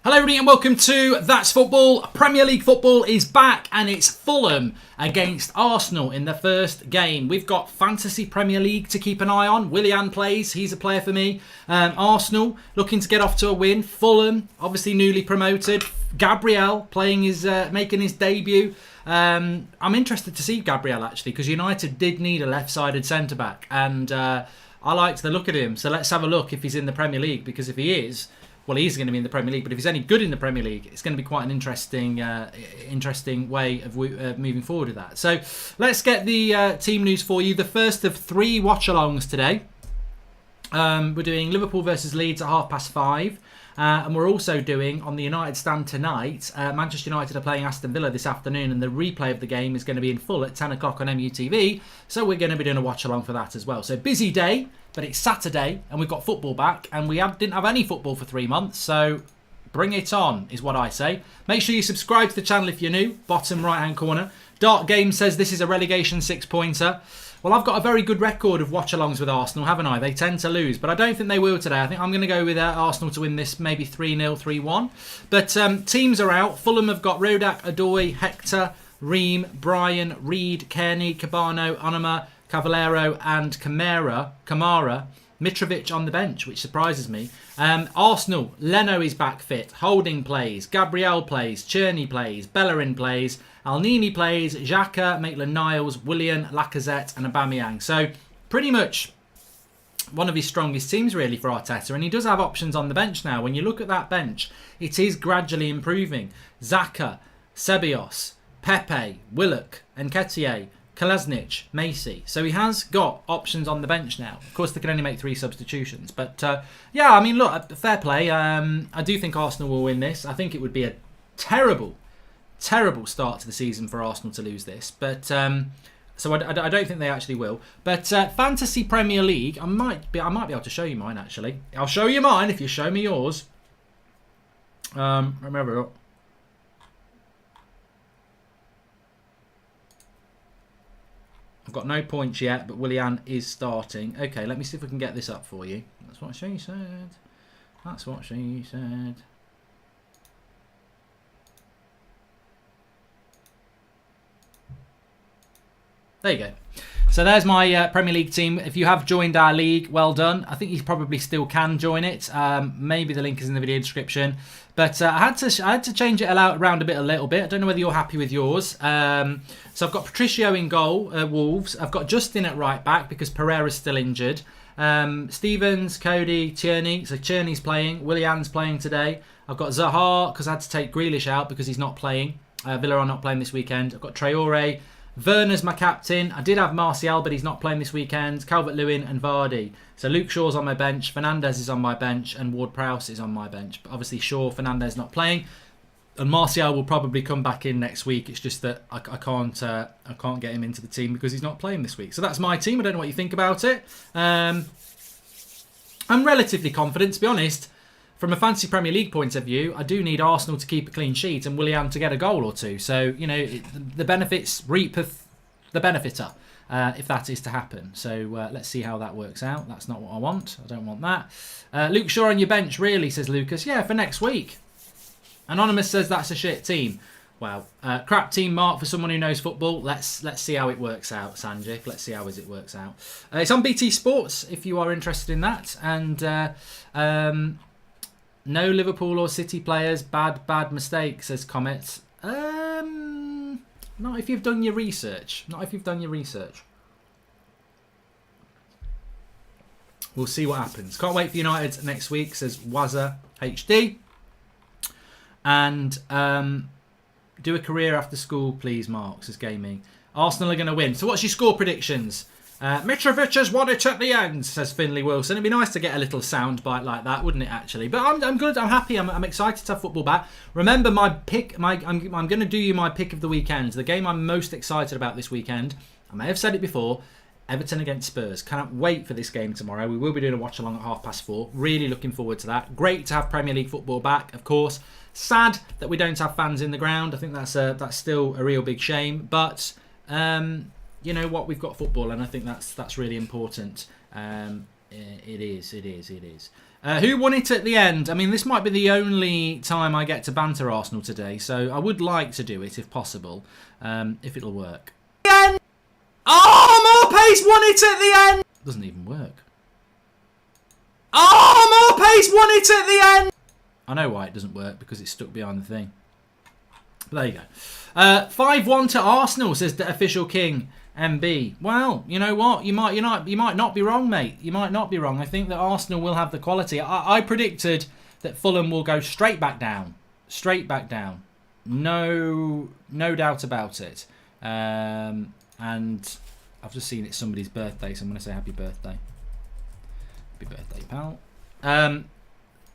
Hello everybody and welcome to That's Football. Premier League football is back and it's Fulham against Arsenal in the first game. We've got Fantasy Premier League to keep an eye on. Willian plays, he's a player for me. Arsenal looking to get off to a win. Fulham, obviously newly promoted. Gabriel playing making his debut. I'm interested to see Gabriel actually because United did need a left-sided centre-back and I liked the look at him. So let's have a look if he's in the Premier League, because if he is, well, he's going to be in the Premier League, but if he's any good in the Premier League, it's going to be quite an interesting way of moving forward with that. So let's get the team news for you. The first of 3 watch-alongs today. We're doing Liverpool versus Leeds at 5:30. And we're also doing, on the United stand tonight, Manchester United are playing Aston Villa this afternoon, and the replay of the game is going to be in full at 10 o'clock on MUTV. So we're going to be doing a watch-along for that as well. So busy day. But it's Saturday and we've got football back and we didn't have any football for 3 months. So bring it on is what I say. Make sure you subscribe to the channel if you're new. Bottom right hand corner. Dark Game says this is a relegation 6-pointer. Well, I've got a very good record of watch-alongs with Arsenal, haven't I? They tend to lose, but I don't think they will today. I think I'm going to go with Arsenal to win this, maybe 3-0, 3-1. But teams are out. Fulham have got Rodak, Adoy, Hector, Ream, Bryan, Reed, Kearney, Cabano, Onuma, Cavallero and Kamara, Mitrovic on the bench, which surprises me. Arsenal, Leno is back fit, Holding plays, Gabriel plays, Cherney plays, Bellerin plays, Alnini plays, Xhaka, Maitland-Niles, Willian, Lacazette and Aubameyang. So pretty much one of his strongest teams really for Arteta, and he does have options on the bench now. When you look at that bench, it is gradually improving. Xhaka, Ceballos, Pepe, Willock, Nketiah, Kolasinac, Macy. So he has got options on the bench now. Of course, they can only make 3 substitutions. But yeah, I mean, look, fair play. I do think Arsenal will win this. I think it would be a terrible, terrible start to the season for Arsenal to lose this. But so I don't think they actually will. But Fantasy Premier League, I might be able to show you mine actually. I'll show you mine if you show me yours. Remember. I've got no points yet, but Willian is starting. Okay, let me see if we can get this up for you. That's what she said. That's what she said. There you go. So there's my Premier League team. If you have joined our league, well done. I think you probably still can join it. Maybe the link is in the video description. But I had to change it around a little bit. I don't know whether you're happy with yours. So I've got Patricio in goal, Wolves. I've got Justin at right back because Pereira's still injured. Stevens, Cody, Tierney. So Tierney's playing. Willian's playing today. I've got Zaha because I had to take Grealish out because he's not playing. Villa are not playing this weekend. I've got Traore. Werner's my captain. I did have Martial, but he's not playing this weekend. Calvert-Lewin and Vardy. So Luke Shaw's on my bench. Fernandes is on my bench. And Ward-Prowse is on my bench. But obviously Shaw, Fernandes not playing. And Martial will probably come back in next week. It's just that I can't get him into the team because he's not playing this week. So that's my team. I don't know what you think about it. I'm relatively confident, to be honest. From a Fantasy Premier League point of view, I do need Arsenal to keep a clean sheet and Willian to get a goal or 2. So, you know, the benefits reapeth the benefiter, if that is to happen. So let's see how that works out. That's not what I want. I don't want that. Luke Shaw on your bench, really, says Lucas. Yeah, for next week. Anonymous says that's a shit team. Wow. Crap team, Mark, for someone who knows football. Let's see how it works out, Sanjay. Let's see how it works out. It's on BT Sports, if you are interested in that. And... no Liverpool or City players. Bad mistake, says Comet. Not if you've done your research. Not if you've done your research. We'll see what happens. Can't wait for United next week, says Wazza HD. And do a career after school, please, Mark, says Gaming. Arsenal are going to win. So what's your score predictions? Mitrovic has won it at the end, says Finley Wilson. It'd be nice to get a little sound bite like that, wouldn't it, actually? But I'm good. I'm happy. I'm excited to have football back. Remember, my pick. I'm going to do you my pick of the weekend. The game I'm most excited about this weekend. I may have said it before. Everton against Spurs. Cannot wait for this game tomorrow. We will be doing a watch along at 4:30. Really looking forward to that. Great to have Premier League football back, of course. Sad that we don't have fans in the ground. I think that's still a real big shame. But you know what, we've got football, and I think that's really important. It is. Who won it at the end? I mean, this might be the only time I get to banter Arsenal today, so I would like to do it if possible, if it'll work. Oh, Morpace won it at the end! Doesn't even work. Oh, Morpace won it at the end! I know why it doesn't work, because it's stuck behind the thing. But there you go. 5-1 to Arsenal, says the official king. MB. Well, you know what? You might not be wrong, mate. You might not be wrong. I think that Arsenal will have the quality. I predicted that Fulham will go straight back down. Straight back down. No doubt about it. And I've just seen it's somebody's birthday, so I'm going to say happy birthday. Happy birthday, pal.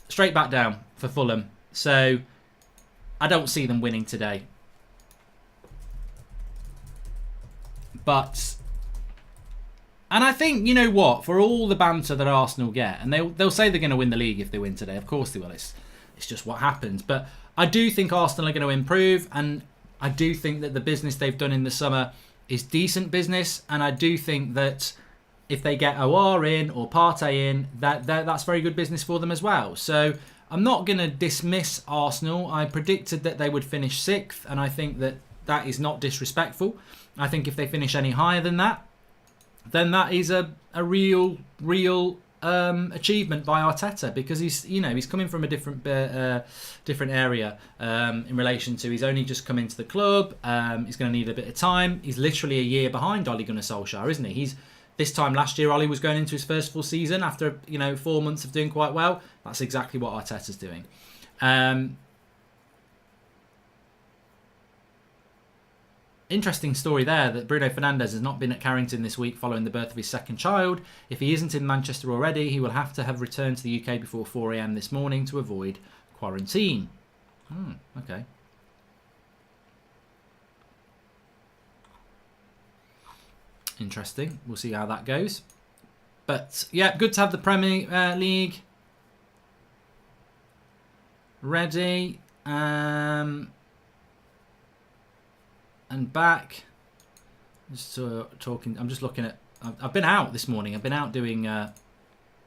Straight back down for Fulham. So I don't see them winning today. And I think, you know what, for all the banter that Arsenal get, and they'll say they're going to win the league if they win today. Of course they will. It's just what happens. But I do think Arsenal are going to improve, and I do think that the business they've done in the summer is decent business, and I do think that if they get OR in or Partey in, that's very good business for them as well. So I'm not going to dismiss Arsenal. I predicted that they would finish 6th, and I think that is not disrespectful. I think if they finish any higher than that, then that is a real achievement by Arteta, because he's coming from a different area in relation to he's only just come into the club. He's going to need a bit of time. He's literally a year behind Ole Gunnar Solskjaer, isn't he? This time last year, Ole was going into his first full season after 4 months of doing quite well. That's exactly what Arteta's doing. Interesting story there that Bruno Fernandes has not been at Carrington this week following the birth of his second child. If he isn't in Manchester already, he will have to have returned to the UK before 4 a.m. this morning to avoid quarantine. Okay. Interesting. We'll see how that goes. But yeah, good to have the Premier League ready. And back. Just talking. I'm just looking at. I've been out this morning. I've been out doing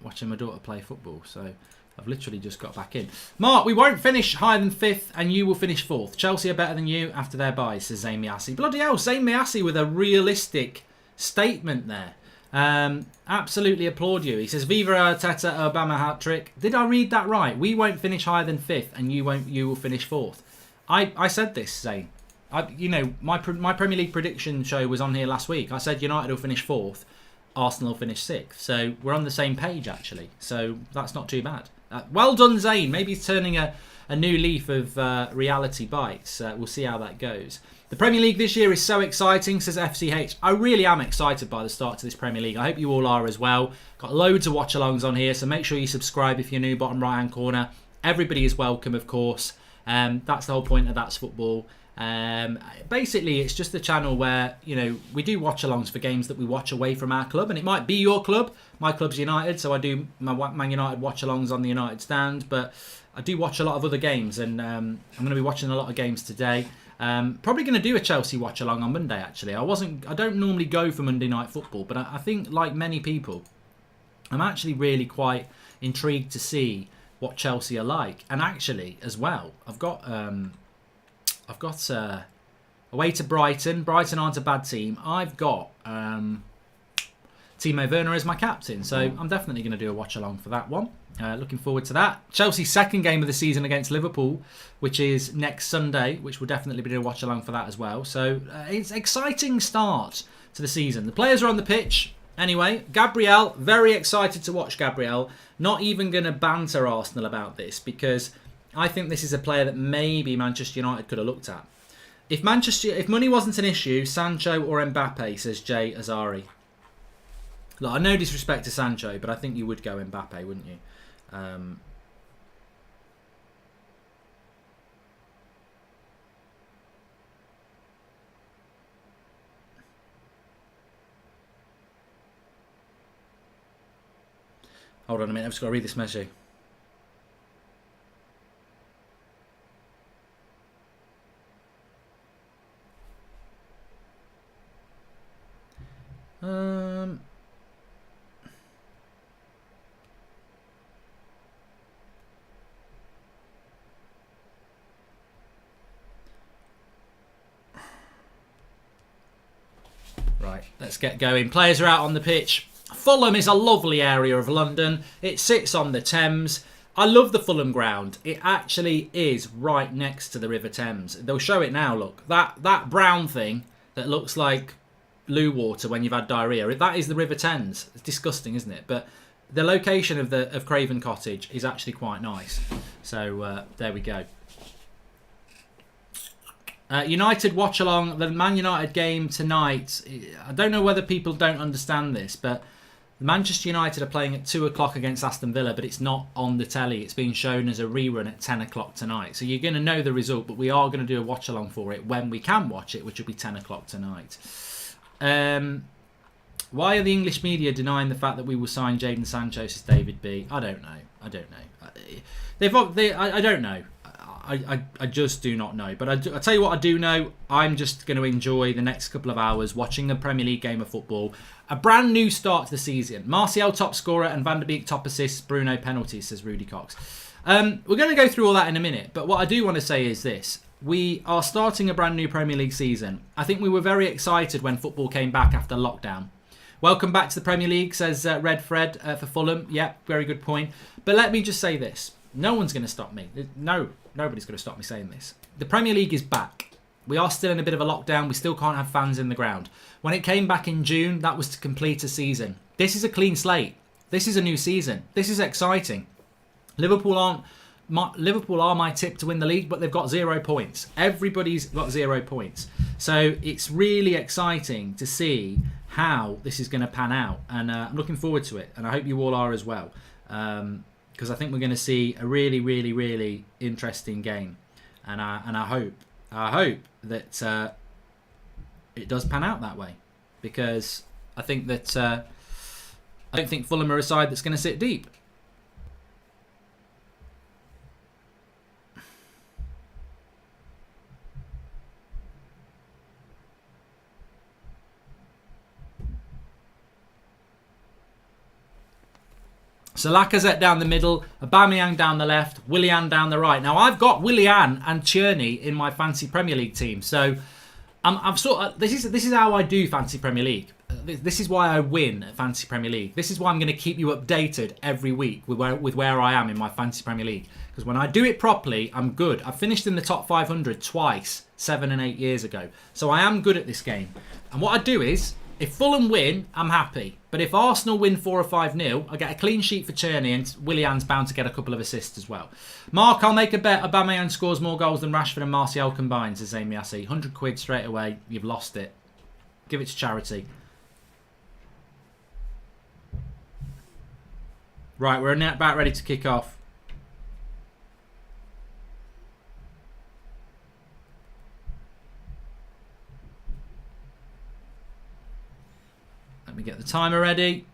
watching my daughter play football. So I've literally just got back in. Mark, we won't finish higher than 5th, and you will finish 4th. Chelsea are better than you after their buys, says Zayn Miassi. Bloody hell, Zayn Miassi with a realistic statement there. Absolutely applaud you. He says, Viva Arteta, Obama hat-trick. Did I read that right? We won't finish higher than 5th, and you will finish 4th. I said this, Zayn. My Premier League prediction show was on here last week. I said United will finish 4th, Arsenal will finish 6th. So we're on the same page, actually. So that's not too bad. Well done, Zayn. Maybe he's turning a new leaf of reality bites. We'll see how that goes. The Premier League this year is so exciting, says FCH. I really am excited by the start to this Premier League. I hope you all are as well. Got loads of watch-alongs on here, so make sure you subscribe if you're new, bottom right-hand corner. Everybody is welcome, of course. That's the whole point of That's Football. Basically, it's just a channel where we do watch-alongs for games that we watch away from our club, and it might be your club. My club's United, so I do my Man United watch-alongs on the United stand, but I do watch a lot of other games, and I'm going to be watching a lot of games today. Probably going to do a Chelsea watch-along on Monday, actually. I don't normally go for Monday Night Football, but I think, like many people, I'm actually really quite intrigued to see what Chelsea are like. And actually, as well, I've got away to Brighton. Brighton aren't a bad team. I've got Timo Werner as my captain, so I'm definitely going to do a watch-along for that one. Looking forward to that. Chelsea's second game of the season against Liverpool, which is next Sunday, which will definitely be doing a watch-along for that as well. So it's an exciting start to the season. The players are on the pitch. Anyway, Gabriel, very excited to watch Gabriel. Not even going to banter Arsenal about this, because I think this is a player that maybe Manchester United could have looked at. If money wasn't an issue, Sancho or Mbappe, says Jay Azari. Look, I no disrespect to Sancho, but I think you would go Mbappe, wouldn't you? Hold on a minute, I've just got to read this message. Right, let's get going. Players are out on the pitch. Fulham is a lovely area of London. It sits on the Thames. I love the Fulham ground. It actually is right next to the River Thames. They'll show it now, look. That brown thing that looks like loo water when you've had diarrhea, that is the River Thames. It's disgusting, isn't it? But the location of Craven Cottage is actually quite nice. So there we go. United Watchalong, the Man United game tonight. I don't know whether people don't understand this, but Manchester United are playing at 2 o'clock against Aston Villa, but it's not on the telly. It's being shown as a rerun at 10 o'clock tonight. So you're going to know the result, but we are going to do a watch along for it when we can watch it, which will be 10 o'clock tonight. Why are the English media denying the fact that we will sign Jadon Sancho, says David B? I don't know. I don't know. I just do not know. But I tell you what I do know. I'm just going to enjoy the next couple of hours watching a Premier League game of football. A brand new start to the season. Martial top scorer and Van der Beek top assists. Bruno penalties, says Rudy Cox. We're going to go through all that in a minute. But what I do want to say is this. We are starting a brand new Premier League season. I think we were very excited when football came back after lockdown. Welcome back to the Premier League, says Red Fred for Fulham. Yeah, very good point. But let me just say this. No one's going to stop me. No, nobody's going to stop me saying this. The Premier League is back. We are still in a bit of a lockdown. We still can't have fans in the ground. When it came back in June, that was to complete a season. This is a clean slate. This is a new season. This is exciting. Liverpool are my tip to win the league, but they've got 0 points. Everybody's got 0 points. So it's really exciting to see how this is going to pan out. And I'm looking forward to it. And I hope you all are as well. Because I think we're going to see a really, really, really interesting game. And I hope that it does pan out that way. Because I think that I don't think Fulham are a side that's going to sit deep. So Lacazette down the middle, Aubameyang down the left, Willian down the right. Now I've got Willian and Tierney in my fancy Premier League team, so I'm sort of this is how I do fancy Premier League. This is why I win at fancy Premier League. This is why I'm going to keep you updated every week with where I am in my fancy Premier League. Because when I do it properly, I'm good. I finished in the top 500 twice, 7 and 8 years ago. So I am good at this game. And what I do is, if Fulham win, I'm happy. But if Arsenal win 4 or 5-0, I get a clean sheet for Tierney and Willian's bound to get a couple of assists as well. Mark, I'll make a bet. Aubameyang scores more goals than Rashford and Martial combined, says Amy Assey. 100 quid straight away. You've lost it. Give it to charity. Right, we're about ready to kick off. Let me get the timer ready.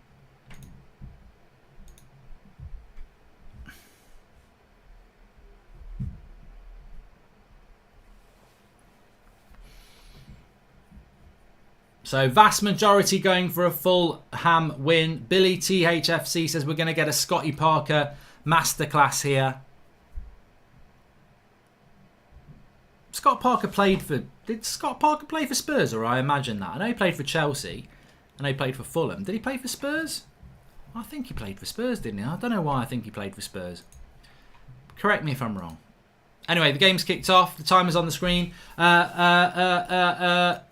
So vast majority going for a Fulham win. Billy THFC says we're going to get a Scotty Parker masterclass here. Scott Parker played for... Did Scott Parker play for Spurs, or I imagine that? I know he played for Chelsea. And he played for Fulham. Did he play for Spurs? I think he played for Spurs, didn't he? I don't know why I think he played for Spurs. Correct me if I'm wrong. Anyway, the game's kicked off. The timer's on the screen. And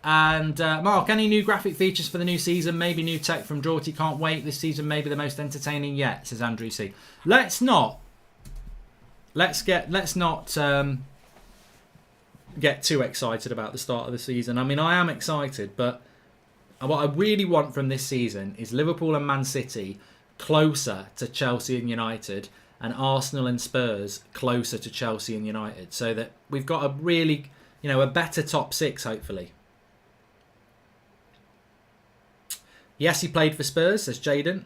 Mark, any new graphic features for the new season? Maybe new tech from Draughty. Can't wait. This season may be the most entertaining yet, says Andrew C. Let's not get too excited about the start of the season. I mean, I am excited, but what I really want from this season is Liverpool and Man City closer to Chelsea and United, and Arsenal and Spurs closer to Chelsea and United, so that we've got a really, a better top 6, hopefully. Yes, he played for Spurs, says Jaden.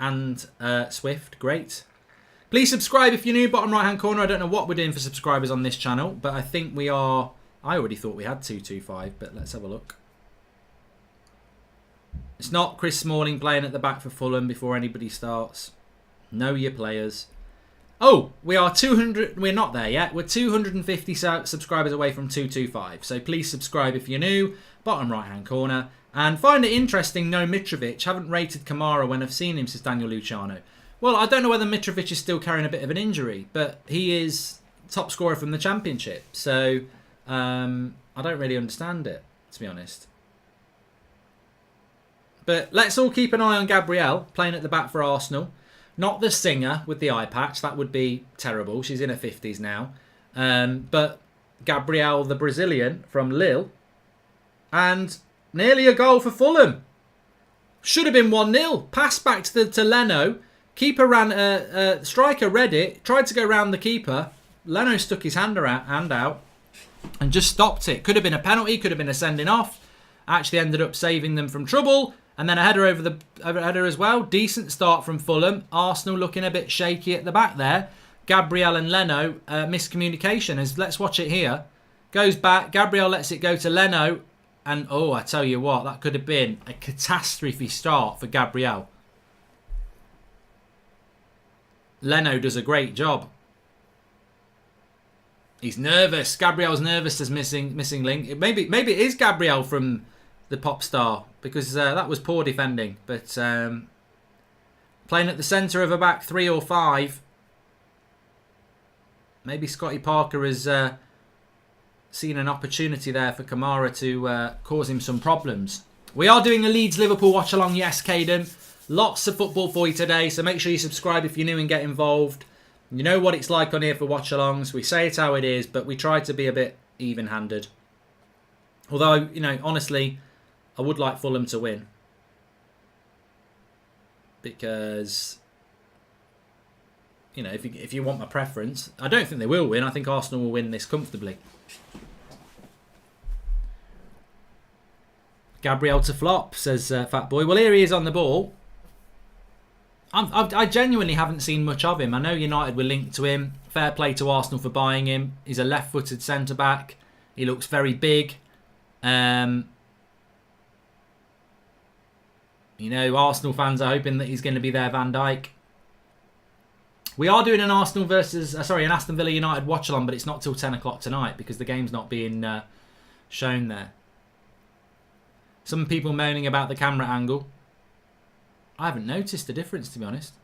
And Swift, great. Please subscribe if you're new, bottom right-hand corner. I don't know what we're doing for subscribers on this channel, but I think we are... I already thought we had 225, but let's have a look. It's not Chris Smalling playing at the back for Fulham before anybody starts. Know your players. Oh, we are 200. We're not there yet. We're 250 subscribers away from 225. So please subscribe if you're new. bottom right-hand corner. And find it interesting, no Mitrovic. Haven't rated Kamara when I've seen him since Daniel Luciano. Well, I don't know whether Mitrovic is still carrying a bit of an injury, but he is top scorer from the Championship. So I don't really understand it, to be honest. But let's all keep an eye on Gabrielle playing at the back for Arsenal. Not the singer with the eye patch. That would be terrible. She's in her 50s now. But Gabrielle, the Brazilian from Lille. And nearly a goal for Fulham. Should have been 1-0. Pass back to Leno. Keeper ran, striker read it. Tried to go round the keeper. Leno stuck his hand out and just stopped it. Could have been a penalty. Could have been a sending off. Actually ended up saving them from trouble. And then a header over the header as well. Decent start from Fulham. Arsenal looking a bit shaky at the back there. Gabriel and Leno, miscommunication. Let's watch it here. Goes back. Gabriel lets it go to Leno. And, oh, I tell you what, that could have been a catastrophe start for Gabriel. Leno does a great job. He's nervous. Gabriel's nervous as missing link. Maybe it is Gabriel from the pop star, because that was poor defending. But playing at the centre of a back 3 or 5, maybe Scotty Parker has seen an opportunity there for Kamara to cause him some problems. We are doing a Leeds-Liverpool watch-along, yes, Caden. Lots of football for you today, so make sure you subscribe if you're new and get involved. You know what it's like on here for watch-alongs. We say it how it is, but we try to be a bit even-handed. Although, you know, honestly, I would like Fulham to win. Because, you know, if you want my preference, I don't think they will win. I think Arsenal will win this comfortably. Gabriel to flop, says Fat Boy. Well, here he is on the ball. I genuinely haven't seen much of him. I know United were linked to him. Fair play to Arsenal for buying him. He's a left-footed centre-back. He looks very big. You know, Arsenal fans are hoping that he's going to be their Van Dijk. We are doing an Aston Villa United watch-along, but it's not till 10 o'clock tonight because the game's not being shown there. Some people moaning about the camera angle. I haven't noticed the difference, to be honest.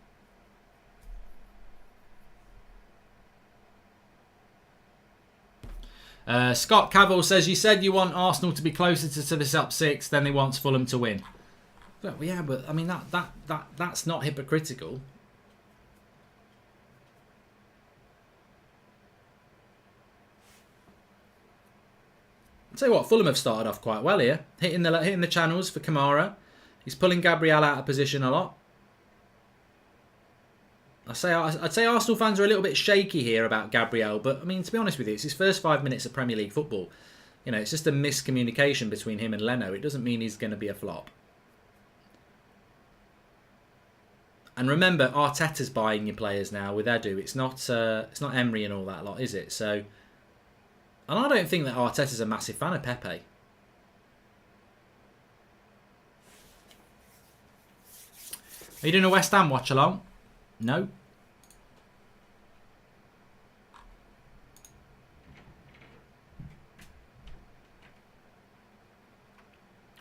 Scott Cavill says, you said you want Arsenal to be closer to this up 6 than they want Fulham to win. Well, yeah, but I mean that's not hypocritical. I'll tell you what, Fulham have started off quite well here, hitting the channels for Kamara. He's pulling Gabriel out of position a lot. I'd say Arsenal fans are a little bit shaky here about Gabriel, but I mean, to be honest with you, it's his first 5 minutes of Premier League football. You know, it's just a miscommunication between him and Leno. It doesn't mean he's going to be a flop. And remember, Arteta's buying your players now with Edu. It's not Emery and all that lot, is it? So, and I don't think that Arteta's a massive fan of Pepe. Are you doing a West Ham watch along? No.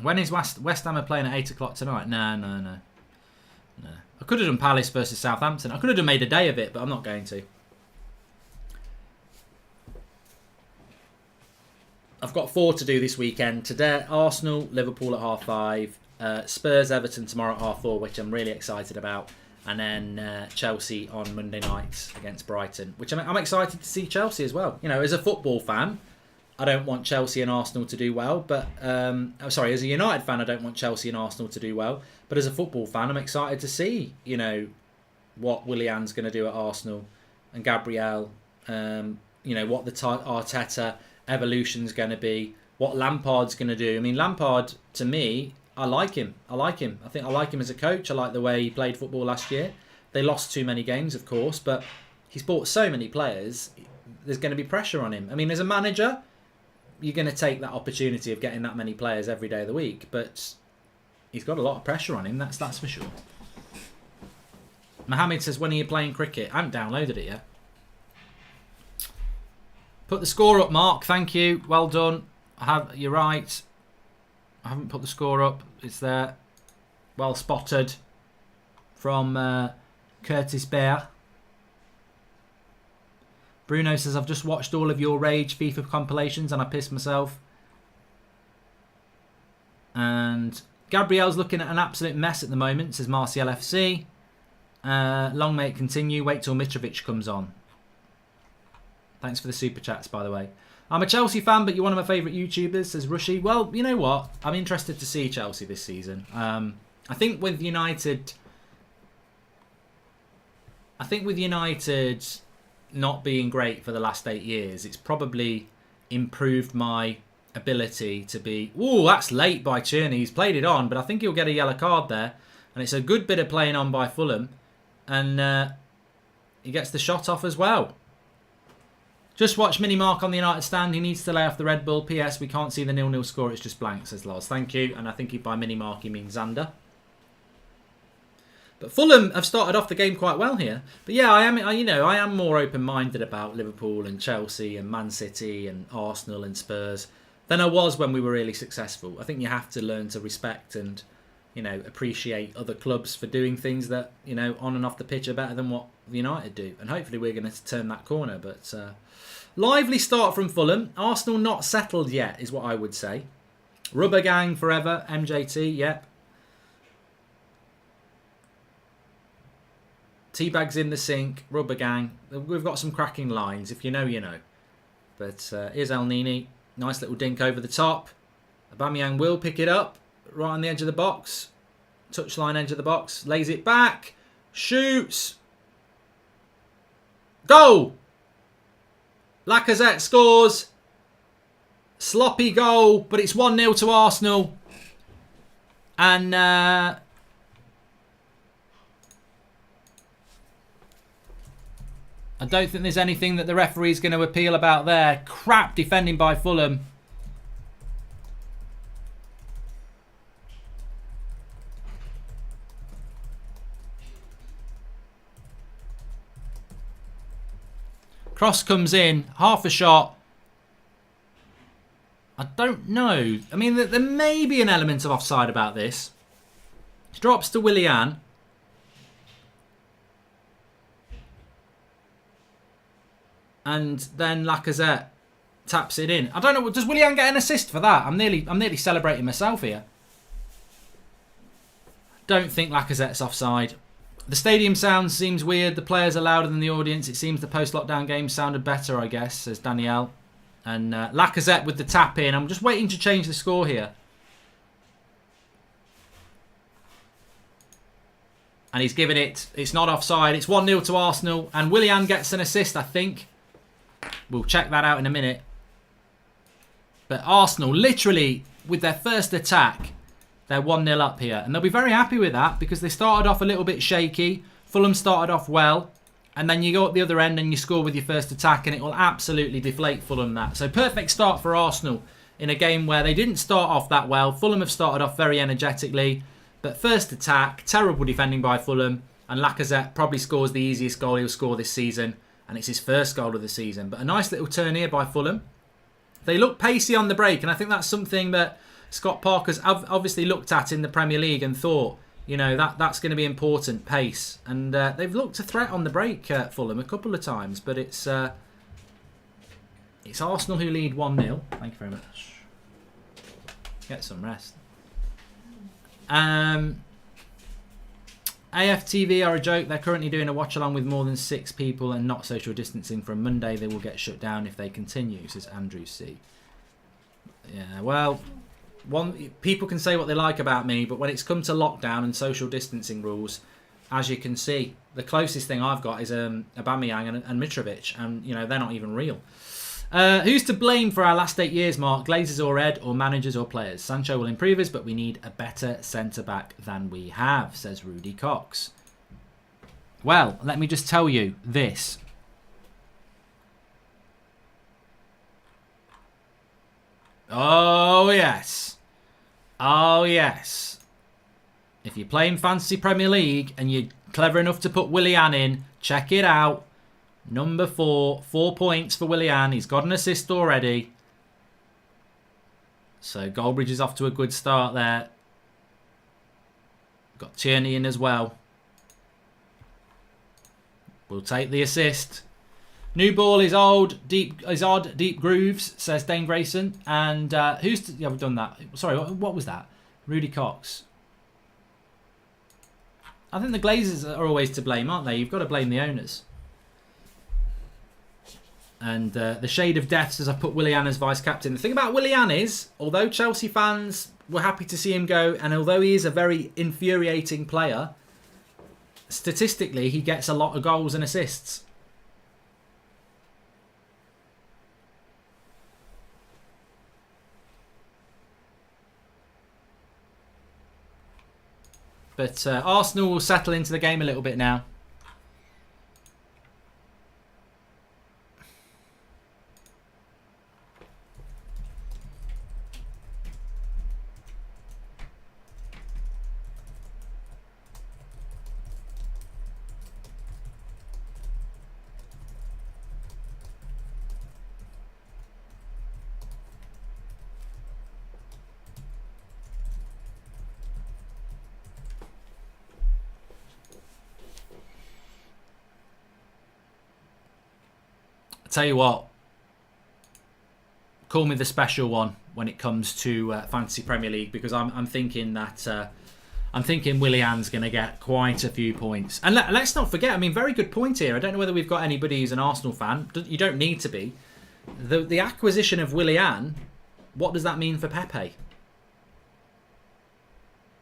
When is West Ham are playing at 8 o'clock tonight? No. I could have done Palace versus Southampton. I could have made a day of it, but I'm not going to. I've got 4 to do this weekend. Today, Arsenal, Liverpool at 5:30. Spurs, Everton tomorrow at 4:30, which I'm really excited about. And then Chelsea on Monday night against Brighton, which I'm excited to see Chelsea as well. You know, as a football fan, I don't want Chelsea and Arsenal to do well. But, as a United fan, I don't want Chelsea and Arsenal to do well. But as a football fan, I'm excited to see, you know, what Willian's going to do at Arsenal and Gabriel. You know, what the Arteta evolution's going to be, what Lampard's going to do. I mean, Lampard, to me, I like him. I think I like him as a coach. I like the way he played football last year. They lost too many games, of course, but he's bought so many players. There's going to be pressure on him. I mean, as a manager, you're going to take that opportunity of getting that many players every day of the week, but he's got a lot of pressure on him, that's for sure. Mohammed says, when are you playing cricket? I haven't downloaded it yet. Put the score up, Mark. Thank you. Well done. You're right. I haven't put the score up. It's there. Well spotted from Curtis Bear. Bruno says, I've just watched all of your Rage FIFA compilations and I pissed myself. And Gabriel's looking at an absolute mess at the moment, says Martial FC. Long may it continue. Wait till Mitrovic comes on. Thanks for the super chats, by the way. I'm a Chelsea fan, but you're one of my favourite YouTubers, says Rushy. Well, you know what? I'm interested to see Chelsea this season. I think with United not being great for the last 8 years, it's probably improved my ability to be... Ooh, that's late by Tierney. He's played it on, but I think he'll get a yellow card there. And it's a good bit of playing on by Fulham. And he gets the shot off as well. Just watch Mini Mark on the United stand. He needs to lay off the Red Bull. P.S. We can't see the 0-0 score. It's just blank, says Lars. Thank you. And I think by Mini Mark he means Xander. But Fulham have started off the game quite well here. But yeah, I am more open-minded about Liverpool and Chelsea and Man City and Arsenal and Spurs than I was when we were really successful. I think you have to learn to respect and, appreciate other clubs for doing things that, on and off the pitch are better than what United do. And hopefully we're going to turn that corner. But lively start from Fulham. Arsenal not settled yet is what I would say. Rubber gang forever. MJT, yep. Teabags in the sink, rubber gang. We've got some cracking lines. If you know, you know. But here's El Nini. Nice little dink over the top. Aubameyang will pick it up. Right on the edge of the box. Touchline edge of the box. Lays it back. Shoots. Goal! Lacazette scores. Sloppy goal. But it's 1-0 to Arsenal. And... I don't think there's anything that the referee's going to appeal about there. Crap defending by Fulham. Cross comes in. Half a shot. I don't know. I mean, there may be an element of offside about this. Drops to Willian. And then Lacazette taps it in. I don't know. Does Willian get an assist for that? I'm nearly celebrating myself here. Don't think Lacazette's offside. The stadium sound seems weird. The players are louder than the audience. It seems the post-lockdown game sounded better, I guess, says Danielle. And Lacazette with the tap in. I'm just waiting to change the score here. And he's given it. It's not offside. It's 1-0 to Arsenal. And Willian gets an assist, I think. We'll check that out in a minute. But Arsenal, literally, with their first attack, they're 1-0 up here. And they'll be very happy with that because they started off a little bit shaky. Fulham started off well. And then you go up the other end and you score with your first attack and it will absolutely deflate Fulham that. So perfect start for Arsenal in a game where they didn't start off that well. Fulham have started off very energetically. But first attack, terrible defending by Fulham. And Lacazette probably scores the easiest goal he'll score this season. And it's his first goal of the season. But a nice little turn here by Fulham. They look pacey on the break. And I think that's something that Scott Parker's obviously looked at in the Premier League and thought, that's going to be important, pace. And they've looked a threat on the break, Fulham, a couple of times. But it's Arsenal who lead 1-0. Thank you very much. Get some rest. AFTV are a joke. They're currently doing a watch-along with more than 6 people and not social distancing. From Monday, they will get shut down if they continue, says Andrew C. Yeah, well, people can say what they like about me, but when it's come to lockdown and social distancing rules, as you can see, the closest thing I've got is Aubameyang and Mitrovic, and, they're not even real. Who's to blame for our last 8 years, Mark? Glazers or Ed, or managers or players? Sancho will improve us, but we need a better centre-back than we have, says Rudy Cox. Well, let me just tell you this. Oh, yes. Oh, yes. If you're playing Fantasy Premier League and you're clever enough to put Willian in, check it out. Number 4, 4 points for Willian. He's got an assist already. So Goldbridge is off to a good start there. Got Tierney in as well. We'll take the assist. New ball is odd, deep grooves, says Dane Grayson. And yeah, we've done that. Sorry, what was that? Rudy Cox. I think the Glazers are always to blame, aren't they? You've got to blame the owners. And the shade of death says I put Willian as vice-captain. The thing about Willian is, although Chelsea fans were happy to see him go, and although he is a very infuriating player, statistically he gets a lot of goals and assists. But Arsenal will settle into the game a little bit now. Tell you what, call me the special one when it comes to Fantasy Premier League, because I'm thinking that Willian's going to get quite a few points. And let's not forget, I mean, very good point here. I don't know whether we've got anybody who's an Arsenal fan. You don't need to be. The acquisition of Willian, what does that mean for Pepe?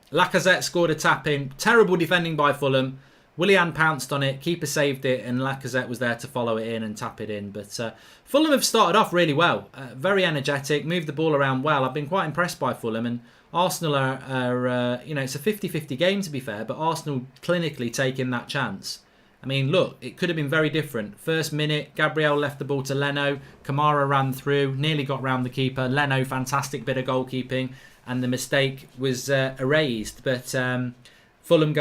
Lacazette scored a tap-in. Terrible defending by Fulham. Willian pounced on it, keeper saved it, and Lacazette was there to follow it in and tap it in. But Fulham have started off really well. Very energetic, moved the ball around well. I've been quite impressed by Fulham. And Arsenal are you know, it's a 50-50 game to be fair, but Arsenal clinically taking that chance. I mean, look, it could have been very different. First minute, Gabriel left the ball to Leno. Kamara ran through, nearly got round the keeper. Leno, fantastic bit of goalkeeping. And the mistake was erased. But Fulham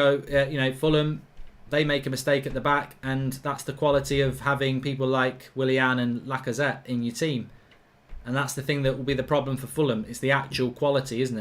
Fulham... They make a mistake at the back, and that's the quality of having people like Willian and Lacazette in your team. And that's the thing that will be the problem for Fulham. It's the actual quality, isn't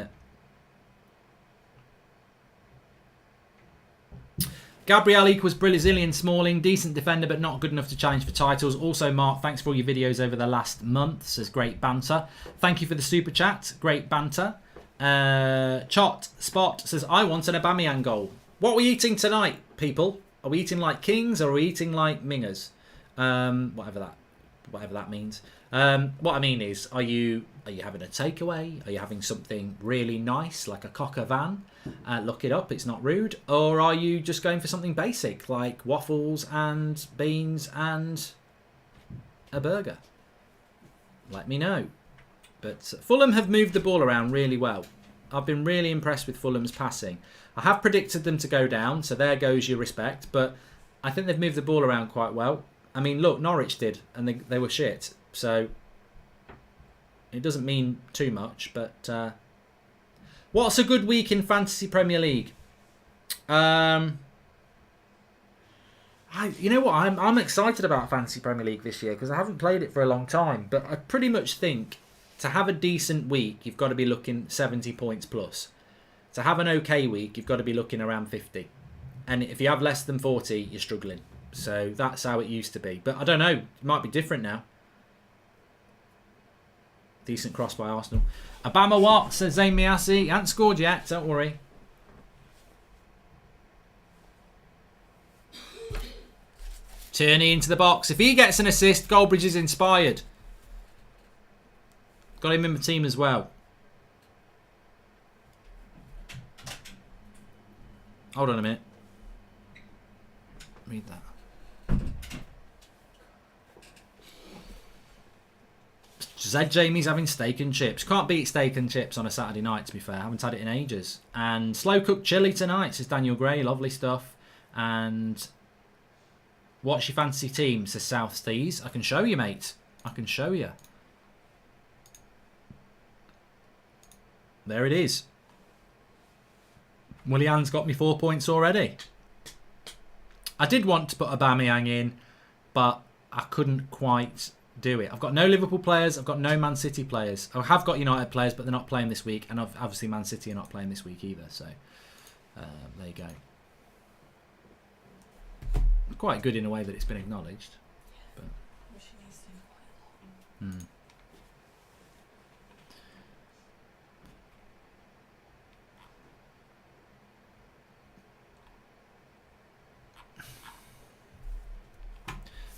it? Gabriel equals Brazilian Smalling. Decent defender, but not good enough to challenge for titles. Also, Mark, thanks for all your videos over the last month. Says great banter. Thank you for the super chat. Great banter. Chot Spot says, I want an Aubameyang goal. What are we eating tonight, people? Are we eating like kings or are we eating like mingers? Whatever that means. What I mean is, are you having a takeaway? Are you having something really nice like a coq au vin? Look it up, it's not rude. Or are you just going for something basic like waffles and beans and a burger? Let me know. But Fulham have moved the ball around really well. I've been really impressed with Fulham's passing. I have predicted them to go down, so there goes your respect. But I think they've moved the ball around quite well. I mean, look, Norwich did, and they were shit. So it doesn't mean too much. But what's a good week in Fantasy Premier League? You know what? I'm excited about Fantasy Premier League this year because I haven't played it for a long time. But I pretty much think to have a decent week, you've got to be looking 70 points plus. To have an okay week, you've got to be looking around 50. And if you have less than 40, you're struggling. So that's how it used to be. But I don't know. It might be different now. Decent cross by Arsenal. Obama what? Says Zayn Miasi. He hasn't scored yet. Don't worry. Tierney into the box. If he gets an assist, Goldbridge is inspired. Got him in the team as well. Hold on a minute. Read that. Zed Jamie's having steak and chips. Can't beat steak and chips on a Saturday night, to be fair. Haven't had it in ages. And slow cooked chilli tonight, says Daniel Gray. Lovely stuff. And what's your fantasy team, says South Stees. I can show you, mate. I can show you. There it is. Willian's got me 4 points already. I did want to put Aubameyang in, but I couldn't quite do it. I've got no Liverpool players. I've got no Man City players. I have got United players, but they're not playing this week. And obviously Man City are not playing this week either. So there you go. Quite good in a way that it's been acknowledged. But,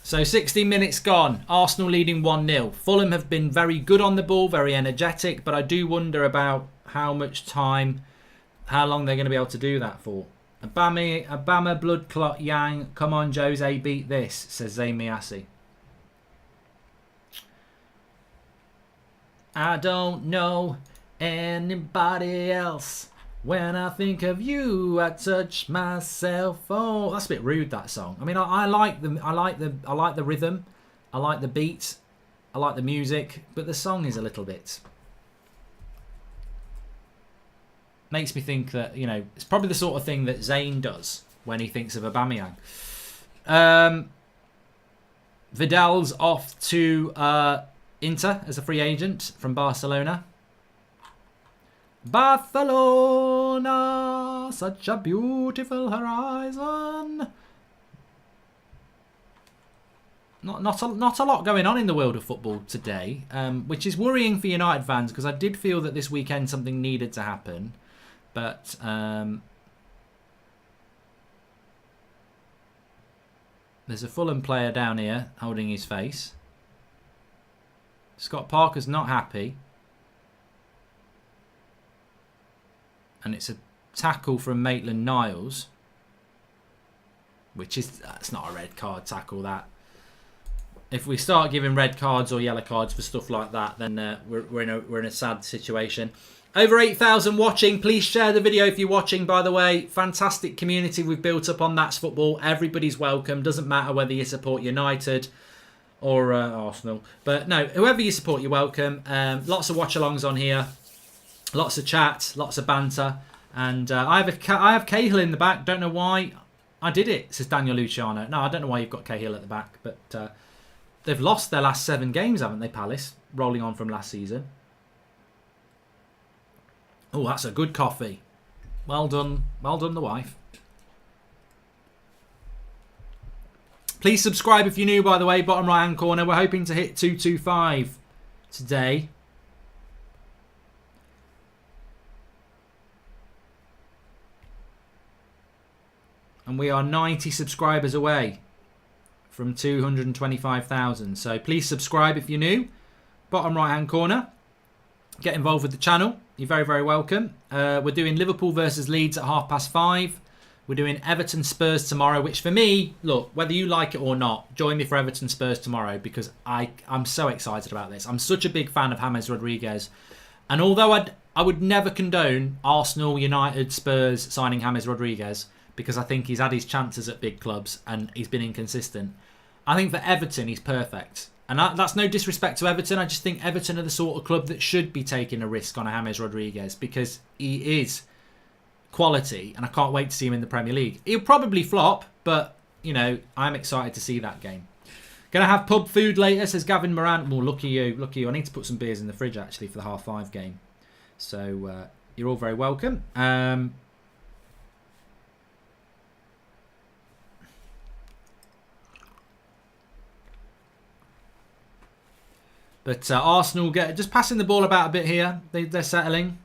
So 60 minutes gone. Arsenal leading 1-0. Fulham have been very good on the ball, very energetic, but I do wonder about how much time, how long they're going to be able to do that for. Obama blood clot Yang. Come on, Jose, beat this, says Zamiasi. I don't know anybody else. When I think of you, I touch myself. Oh, that's a bit rude, that song. I mean, I like the rhythm, I like the beat, I like the music, but the song is a little bit. Makes me think that, you know, it's probably the sort of thing that Zayn does when he thinks of Aubameyang. Vidal's off to Inter as a free agent from Barcelona. Barcelona, such a beautiful horizon. Not a lot going on in the world of football today, which is worrying for United fans because I did feel that this weekend something needed to happen, but there's a Fulham player down here holding his face. Scott Parker's not happy. And it's a tackle from Maitland-Niles, which is, that's not a red card tackle, that. If we start giving red cards or yellow cards for stuff like that, then we're in a sad situation. Over 8,000 watching. Please share the video if you're watching, by the way. Fantastic community we've built up on That's Football. Everybody's welcome. Doesn't matter whether you support United or Arsenal. But no, whoever you support, you're welcome. Lots of watch-alongs on here. Lots of chat, lots of banter, and I have Cahill in the back. Don't know why I did it, says Daniel Luciano. No, I don't know why you've got Cahill at the back, but they've lost their last 7 games, haven't they, Palace? Rolling on from last season. Oh, that's a good coffee. Well done, the wife. Please subscribe if you're new, by the way. Bottom right hand corner. We're hoping to hit 225 today. And we are 90 subscribers away from 225,000. So please subscribe if you're new. Bottom right hand corner. Get involved with the channel. You're very, very welcome. We're doing Liverpool versus Leeds at 5:30. We're doing Everton Spurs tomorrow, which for me, look, whether you like it or not, join me for Everton Spurs tomorrow because I'm so excited about this. I'm such a big fan of James Rodriguez. And although I would never condone Arsenal, United, Spurs signing James Rodriguez, because I think he's had his chances at big clubs and he's been inconsistent. I think for Everton, he's perfect. And that's no disrespect to Everton. I just think Everton are the sort of club that should be taking a risk on a James Rodriguez because he is quality and I can't wait to see him in the Premier League. He'll probably flop, but, you know, I'm excited to see that game. Going to have pub food later, says Gavin Moran. Well, lucky you, lucky you. I need to put some beers in the fridge, actually, for the 5:30 game. So you're all very welcome. But Arsenal just passing the ball about a bit here. They're settling.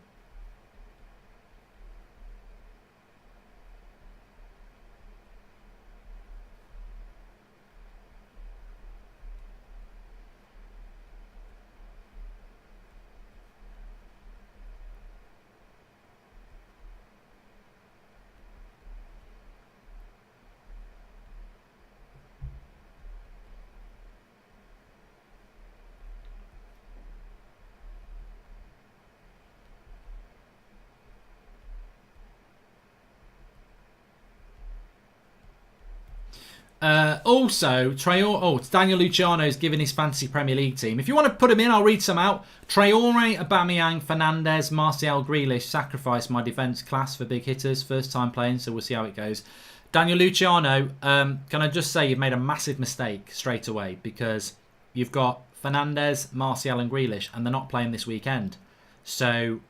Also, it's Daniel Luciano's given his fantasy Premier League team. If you want to put him in, I'll read some out. Traore, Aubameyang, Fernandes, Martial, Grealish, sacrifice my defence class for big hitters. First time playing, so we'll see how it goes. Daniel Luciano, can I just say you've made a massive mistake straight away because you've got Fernandes, Martial and Grealish, and they're not playing this weekend. So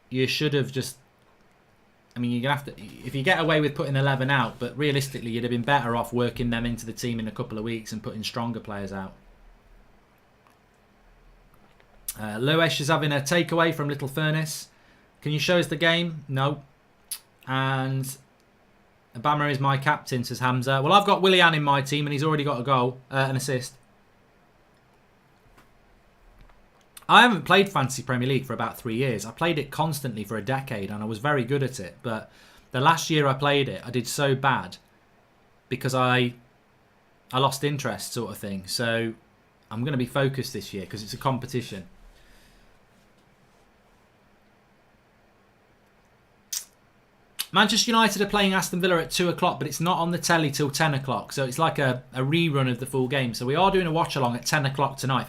you should have just... I mean, you're going to have to... If you get away with putting 11 out, but realistically, you'd have been better off working them into the team in a couple of weeks and putting stronger players out. Lewis is having a takeaway from Little Furnace. Can you show us the game? No. And Obama is my captain, says Hamza. Well, I've got Willian in my team, and he's already got a goal, an assist. I haven't played Fantasy Premier League for about 3 years. I played it constantly for a decade, and I was very good at it. But the last year I played it, I did so bad because I lost interest, sort of thing. So I'm going to be focused this year because it's a competition. Manchester United are playing Aston Villa at 2 o'clock, but it's not on the telly till 10 o'clock. So it's like a rerun of the full game. So we are doing a watch-along at 10 o'clock tonight.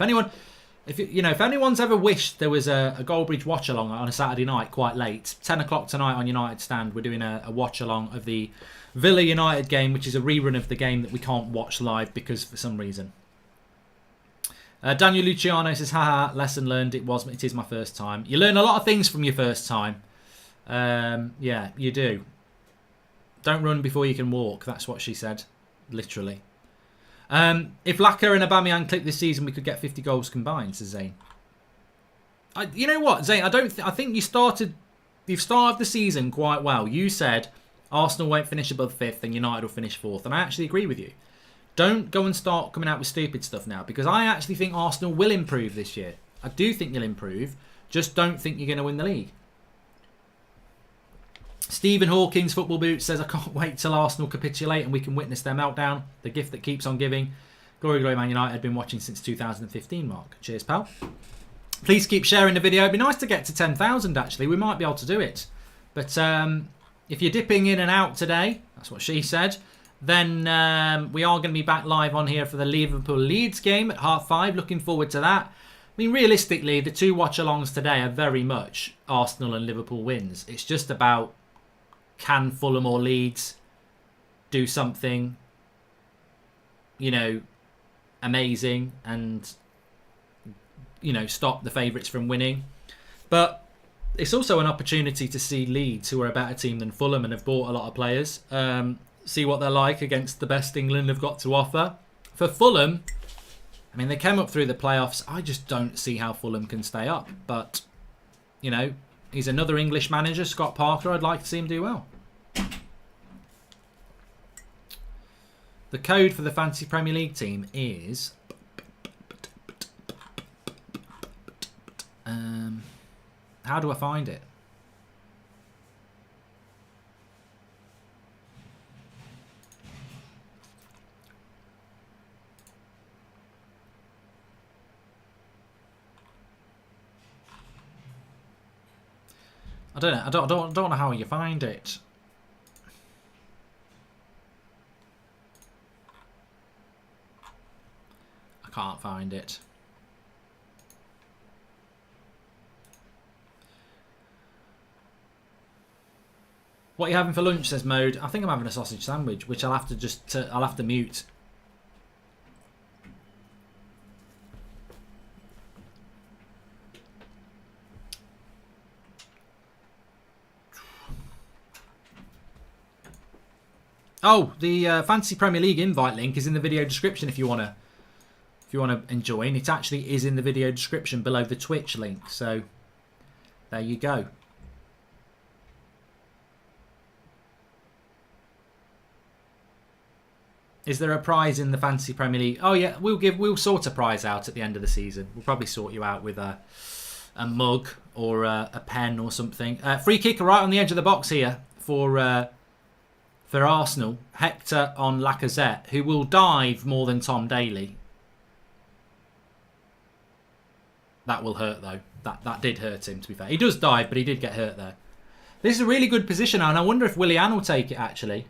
If anyone's ever wished there was a Goldbridge watch-along on a Saturday night quite late, 10 o'clock tonight on United Stand, we're doing a watch-along of the Villa United game, which is a rerun of the game that we can't watch live because for some reason. Daniel Luciano says, haha, lesson learned, it is my first time. You learn a lot of things from your first time. Yeah, you do. Don't run before you can walk. That's what she said, literally. If Laka and Aubameyang click this season, we could get 50 goals combined, says Zane. You know what, Zane? I think you've started the season quite well. You said Arsenal won't finish above 5th and United will finish 4th, and I actually agree with you. Don't go and start coming out with stupid stuff now, because I actually think Arsenal will improve this year. I do think you'll improve. Just don't think you're going to win the league. Stephen Hawkins, Football Boots, says, I can't wait till Arsenal capitulate and we can witness their meltdown. The gift that keeps on giving. Glory, glory, Man United. I've been watching since 2015, Mark. Cheers, pal. Please keep sharing the video. It'd be nice to get to 10,000, actually. We might be able to do it. But if you're dipping in and out today, that's what she said, then we are going to be back live on here for the Liverpool-Leeds game at 5:30. Looking forward to that. I mean, realistically, the two watch-alongs today are very much Arsenal and Liverpool wins. It's just about... Can Fulham or Leeds do something, amazing and, stop the favourites from winning? But it's also an opportunity to see Leeds, who are a better team than Fulham and have bought a lot of players, see what they're like against the best England have got to offer. For Fulham, I mean, they came up through the playoffs. I just don't see how Fulham can stay up. But, he's another English manager, Scott Parker. I'd like to see him do well. The code for the Fantasy Premier League team is... how do I find it? I don't know. I don't know how you find it. I can't find it. What are you having for lunch, says Mode. I think I'm having a sausage sandwich, which I'll have to I'll have to mute. Oh, the Fantasy Premier League invite link is in the video description if you wanna join. It actually is in the video description below the Twitch link. So there you go. Is there a prize in the Fantasy Premier League? Oh yeah, we'll sort a prize out at the end of the season. We'll probably sort you out with a mug or a pen or something. Free kick right on the edge of the box here for Arsenal. Hector on Lacazette, who will dive more than Tom Daly. That will hurt though. That did hurt him, to be fair. He does dive, but he did get hurt there. This is a really good position, and I wonder if Willian will take it actually.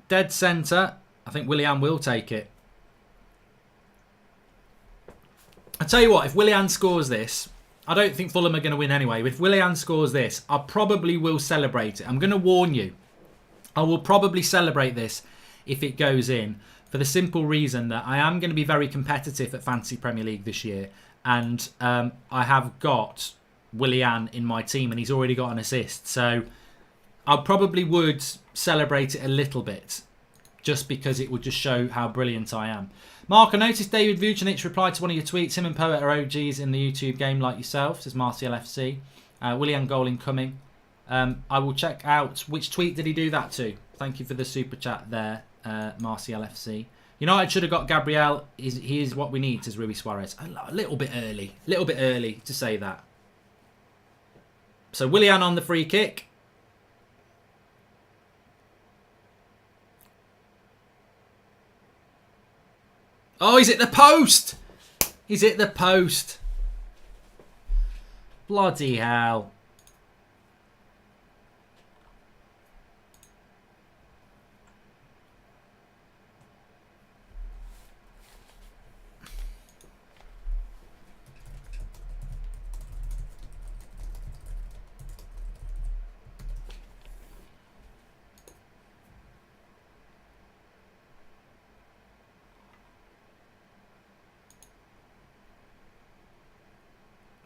Dead centre. I think Willian will take it. I tell you what, if Willian scores this, I don't think Fulham are going to win anyway. But if Willian scores this, I probably will celebrate it. I'm going to warn you. I will probably celebrate this if it goes in, for the simple reason that I am going to be very competitive at Fantasy Premier League this year. And I have got Willian in my team, and he's already got an assist. So I probably would celebrate it a little bit, just because it would just show how brilliant I am. Mark, I noticed David Vucinic replied to one of your tweets. Him and Poet are OGs in the YouTube game like yourself, says Martial FC. Willian goal incoming. I will check out which tweet did he do that to. Thank you for the super chat there, Martial FC. United should have got Gabriel. He is what we need, says Rui Suarez. A little bit early to say that. So Willian on the free kick. Oh, he's at the post. He's at the post. Bloody hell.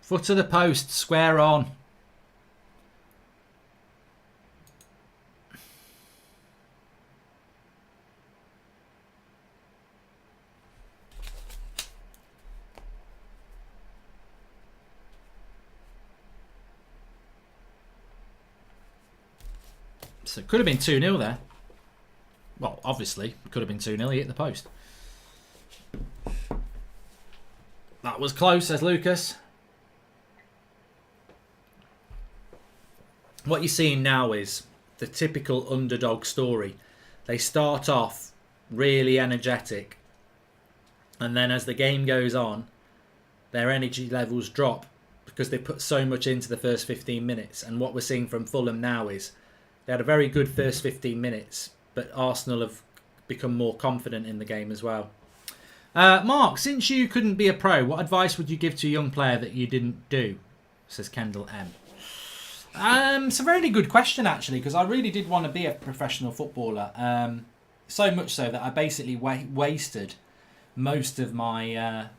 Foot to the post, square on. So it could have been 2-0 there. Well, obviously, it could have been 2-0. He hit the post. That was close, says Lucas. What you're seeing now is the typical underdog story. They start off really energetic, and then as the game goes on, their energy levels drop because they put so much into the first 15 minutes. And what we're seeing from Fulham now is they had a very good first 15 minutes, but Arsenal have become more confident in the game as well. Mark, since you couldn't be a pro, what advice would you give to a young player that you didn't do? Says Kendall M. It's a really good question, actually, because I really did want to be a professional footballer. So much so that I basically wasted most of my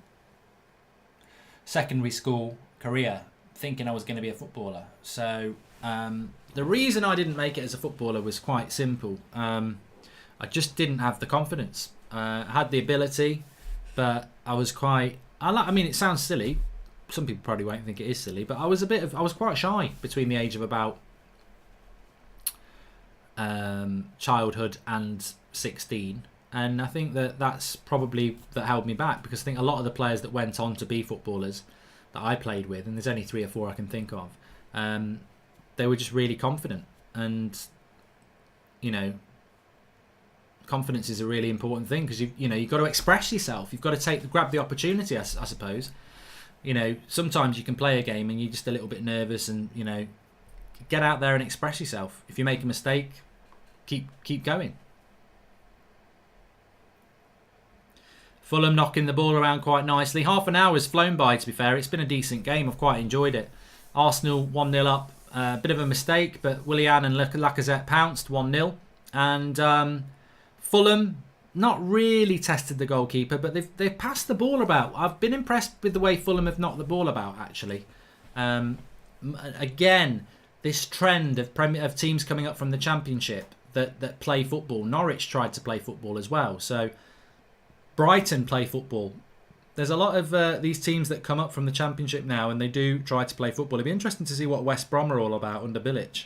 secondary school career thinking I was going to be a footballer. So the reason I didn't make it as a footballer was quite simple. I just didn't have the confidence. I had the ability, but I was quite... I mean, it sounds silly. Some people probably won't think it is silly, but I was quite shy between the age of about childhood and 16, and I think that's probably that held me back, because I think a lot of the players that went on to be footballers that I played with, and there's only 3 or 4 I can think of, they were just really confident, and confidence is a really important thing, because you've got to express yourself. You've got to grab the opportunity, I suppose. Sometimes you can play a game and you're just a little bit nervous, and get out there and express yourself. If you make a mistake, keep going. Fulham knocking the ball around quite nicely. Half an hour has flown by, to be fair. It's been a decent game. I've quite enjoyed it. Arsenal 1-0 up. A bit of a mistake, but Willian and Lacazette pounced 1-0. And Fulham not really tested the goalkeeper, but they've passed the ball about. I've been impressed with the way Fulham have knocked the ball about, actually. Again, this trend of teams coming up from the Championship that play football. Norwich tried to play football as well. So Brighton play football. There's a lot of these teams that come up from the Championship now, and they do try to play football. It'd be interesting to see what West Brom are all about under Bilic.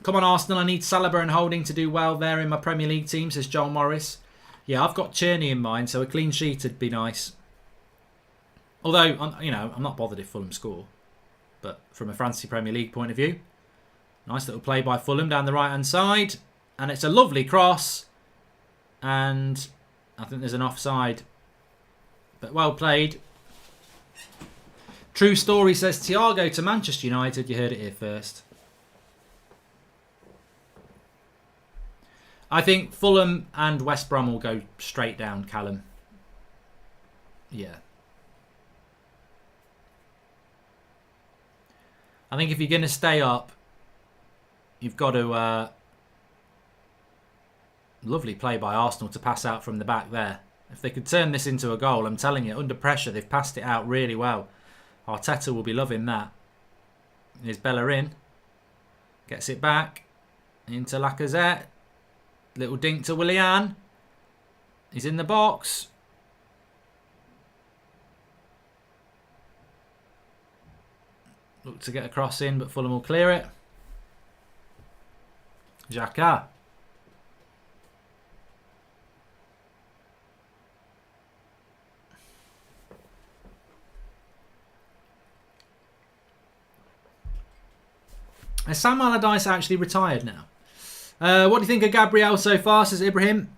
Come on, Arsenal, I need Saliba and Holding to do well there in my Premier League team, says Joel Morris. Yeah, I've got Cherney in mind, so a clean sheet would be nice. Although, I'm not bothered if Fulham score. But from a Fantasy Premier League point of view, nice little play by Fulham down the right-hand side. And it's a lovely cross. And I think there's an offside. But well played. True story, says Thiago to Manchester United. You heard it here first. I think Fulham and West Brom will go straight down, Callum. Yeah. I think if you're going to stay up, you've got to... lovely play by Arsenal to pass out from the back there. If they could turn this into a goal, I'm telling you, under pressure, they've passed it out really well. Arteta will be loving that. Here's Bellerin. Gets it back. Into Lacazette. Little dink to Willian. He's in the box. Look to get a cross in, but Fulham will clear it. Xhaka. Has Sam Allardyce actually retired now? What do you think of Gabriel so far, says Ibrahim?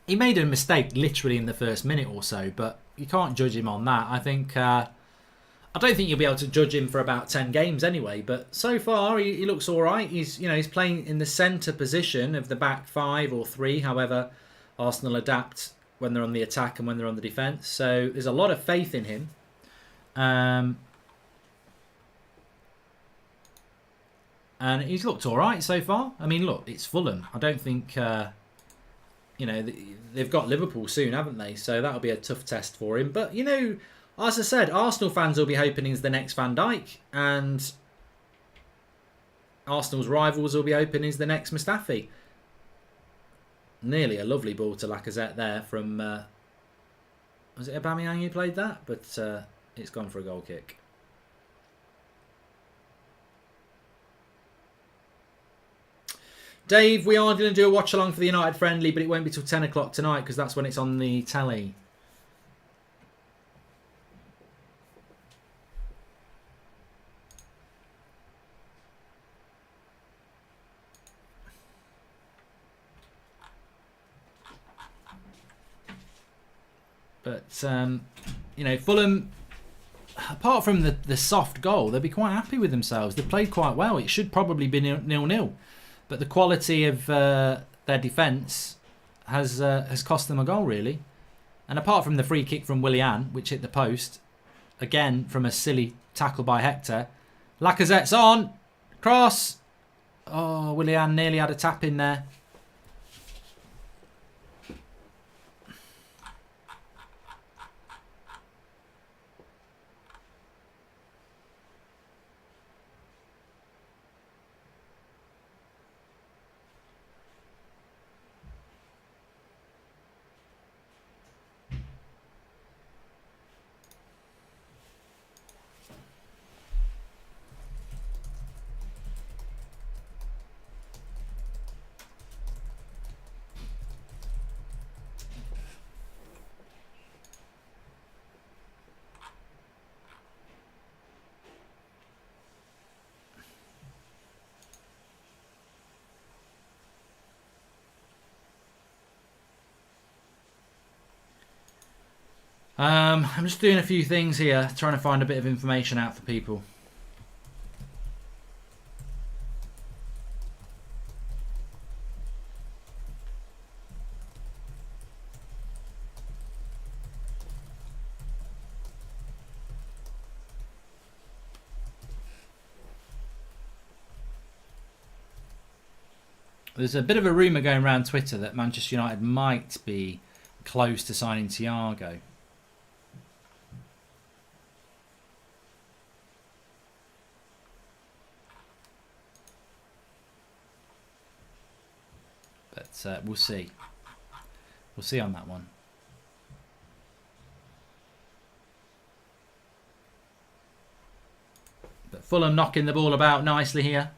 He made a mistake literally in the first minute or so, but you can't judge him on that. I think... I don't think you'll be able to judge him for about 10 games anyway, but so far he looks all right. He's playing in the centre position of the back 5 or 3, however Arsenal adapt when they're on the attack and when they're on the defence. So there's a lot of faith in him. And he's looked all right so far. I mean, look, it's Fulham. I don't think, they've got Liverpool soon, haven't they? So that'll be a tough test for him. But, as I said, Arsenal fans will be hoping he's the next Van Dijk, and Arsenal's rivals will be hoping he's the next Mustafi. Nearly a lovely ball to Lacazette there from... was it Aubameyang who played that? But it's gone for a goal kick. Dave, we are going to do a watch-along for the United friendly, but it won't be till 10 o'clock tonight because that's when it's on the telly. But, Fulham, apart from the soft goal, they'll be quite happy with themselves. They've played quite well. It should probably be 0-0. But the quality of their defence has cost them a goal, really. And apart from the free kick from Willian, which hit the post, again from a silly tackle by Hector, Lacazette's on. Cross. Oh, Willian nearly had a tap in there. I'm just doing a few things here, trying to find a bit of information out for people. There's a bit of a rumour going around Twitter that Manchester United might be close to signing Thiago. But we'll see. We'll see on that one. But Fulham knocking the ball about nicely here.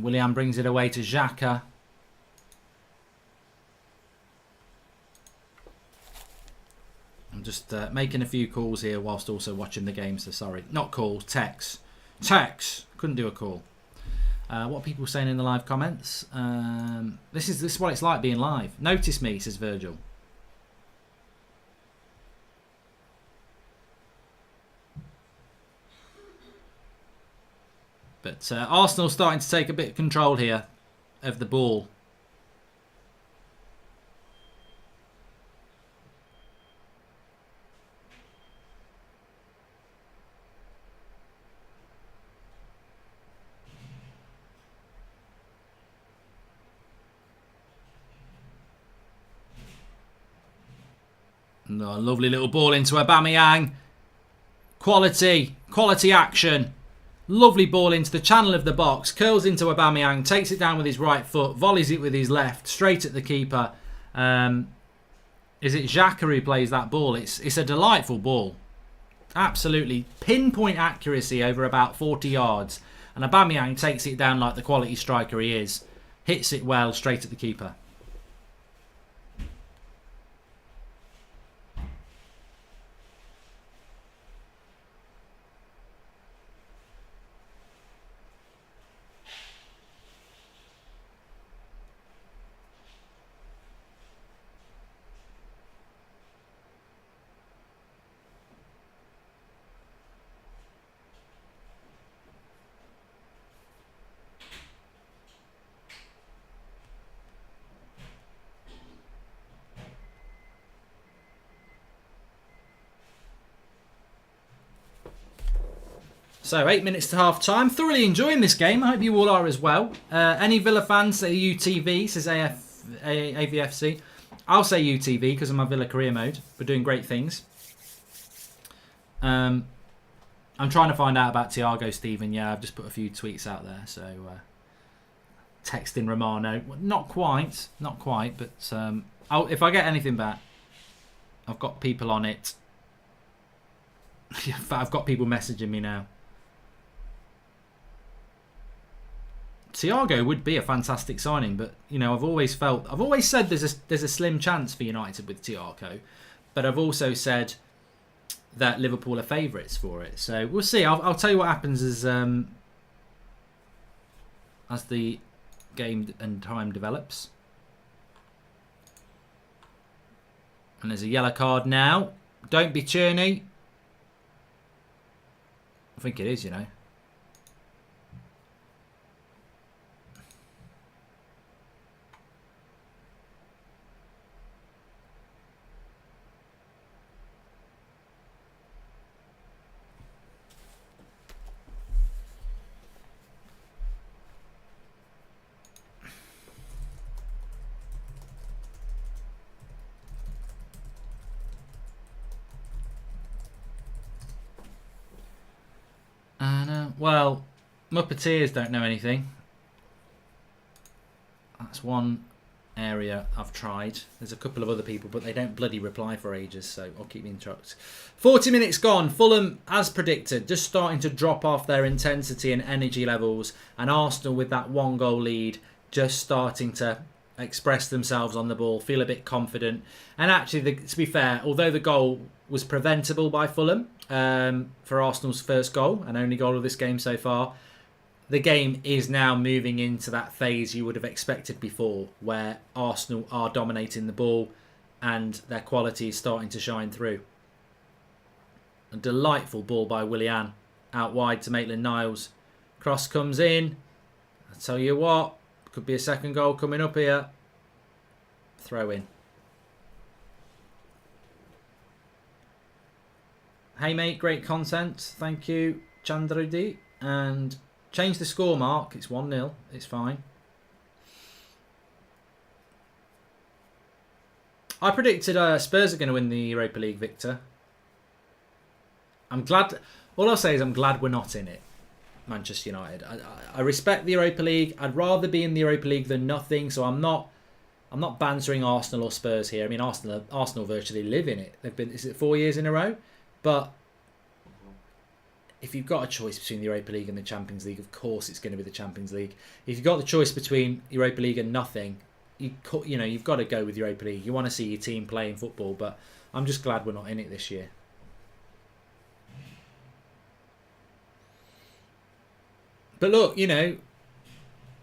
Willian brings it away to Xhaka. I'm just making a few calls here whilst also watching the game, so sorry. Not calls, texts. Texts! Couldn't do a call. What are people saying in the live comments? This is what it's like being live. Notice me, says Virgil. But Arsenal starting to take a bit of control here of the ball. No, lovely little ball into Aubameyang. Quality action. Lovely ball into the channel of the box. Curls into Aubameyang, takes it down with his right foot, volleys it with his left, straight at the keeper. Is it Xhaka who plays that ball? It's a delightful ball. Absolutely pinpoint accuracy over about 40 yards. And Aubameyang takes it down like the quality striker he is. Hits it well, straight at the keeper. So 8 minutes to half time. Thoroughly enjoying this game. I hope you all are as well. Any Villa fans say UTV, says AVFC. I'll say UTV because I'm on Villa career mode. We're doing great things. I'm trying to find out about Thiago, Stephen. Yeah, I've just put a few tweets out there. So texting Romano. Not quite, but if I get anything back, I've got people on it. I've got people messaging me now. Thiago would be a fantastic signing, but you know, I've always said there's a slim chance for United with Thiago, but I've also said that Liverpool are favourites for it. So we'll see. I'll tell you what happens as the game and time develops. And there's a yellow card now. Don't be Cherney. I think it is, you know. Well, Muppeteers don't know anything. That's one area I've tried. There's a couple of other people, but they don't bloody reply for ages, so I'll keep in touch. 40 minutes gone. Fulham, as predicted, just starting to drop off their intensity and energy levels, and Arsenal with that 1-goal lead just starting to express themselves on the ball, feel a bit confident. And actually, to be fair, although the goal was preventable by Fulham for Arsenal's first goal and only goal of this game so far, the game is now moving into that phase you would have expected before, where Arsenal are dominating the ball and their quality is starting to shine through. A delightful ball by Willian out wide to Maitland-Niles. Cross comes in. I tell you what, could be a second goal coming up here. Throw in. Hey mate, great content. Thank you, Chandrudi. And change the score mark. It's 1-0. It's fine. I predicted Spurs are going to win the Europa League, Victor. I'm glad. All I'll say is I'm glad we're not in it, Manchester United. I respect the Europa League. I'd rather be in the Europa League than nothing. So I'm not bantering Arsenal or Spurs here. I mean, Arsenal virtually live in it. They've been, is it 4 years in a row? But if you've got a choice between the Europa League and the Champions League, of course it's going to be the Champions League. If you've got the choice between Europa League and nothing, you've got to go with Europa League. You want to see your team playing football, but I'm just glad we're not in it this year. But look, you know,